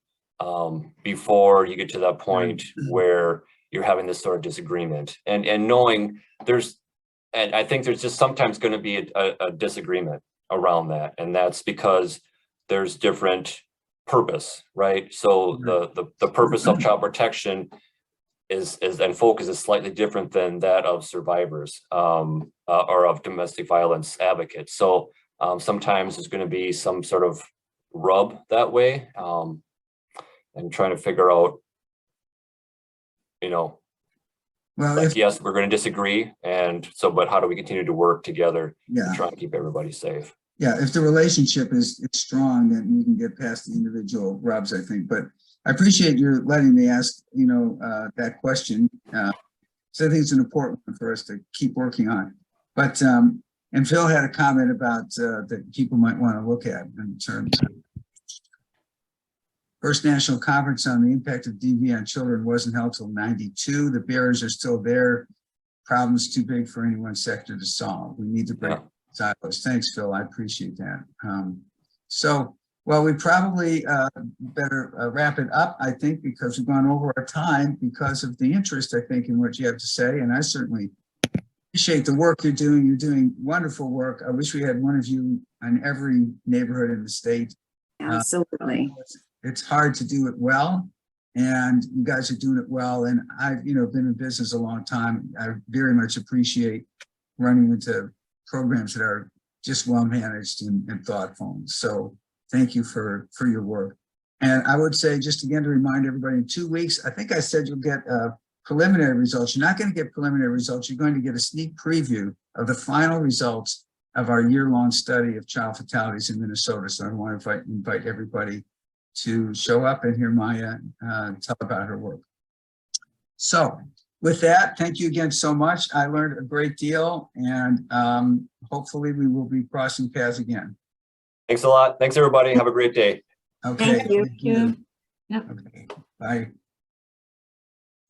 before you get to that point where you're having this sort of disagreement, and knowing and I think there's just sometimes going to be a disagreement around that. And that's because there's different purpose, right? So the purpose of child protection is and focus is slightly different than that of survivors or of domestic violence advocates. So sometimes there's going to be some sort of rub that way, and trying to figure out, you know, Well, like, if, yes, we're going to disagree, and so, but how do we continue to work together yeah, to try and keep everybody safe? yeah, if the relationship is strong, then you can get past the individual rubs, I think. But I appreciate your letting me ask, you know, that question. So I think it's an important one for us to keep working on. But, and Phil had a comment about that people might want to look at in terms of First National Conference on the Impact of DV on Children wasn't held till '92. The barriers are still there. Problems too big for any one sector to solve. We need to break silos. Thanks, Phil. I appreciate that. Well, we probably better wrap it up, I think, because we've gone over our time because of the interest, I think, in what you have to say. And I certainly appreciate the work you're doing. You're doing wonderful work. I wish we had one of you in every neighborhood in the state. Absolutely. It's hard to do it well, and you guys are doing it well. And I've, you know, been in business a long time. I very much appreciate running into programs that are just well managed and thoughtful. So thank you for your work. And I would say, just again to remind everybody, in 2 weeks, I think I said you'll get preliminary results. You're not going to get preliminary results. You're going to get a sneak preview of the final results of our year-long study of child fatalities in Minnesota. So I want to invite everybody to show up and hear Maya tell about her work. So with that, thank you again so much. I learned a great deal, and hopefully we will be crossing paths again. Thanks a lot. Thanks, everybody. Have a great day. Okay. Thank you. Thank you. Yep. Okay. Bye.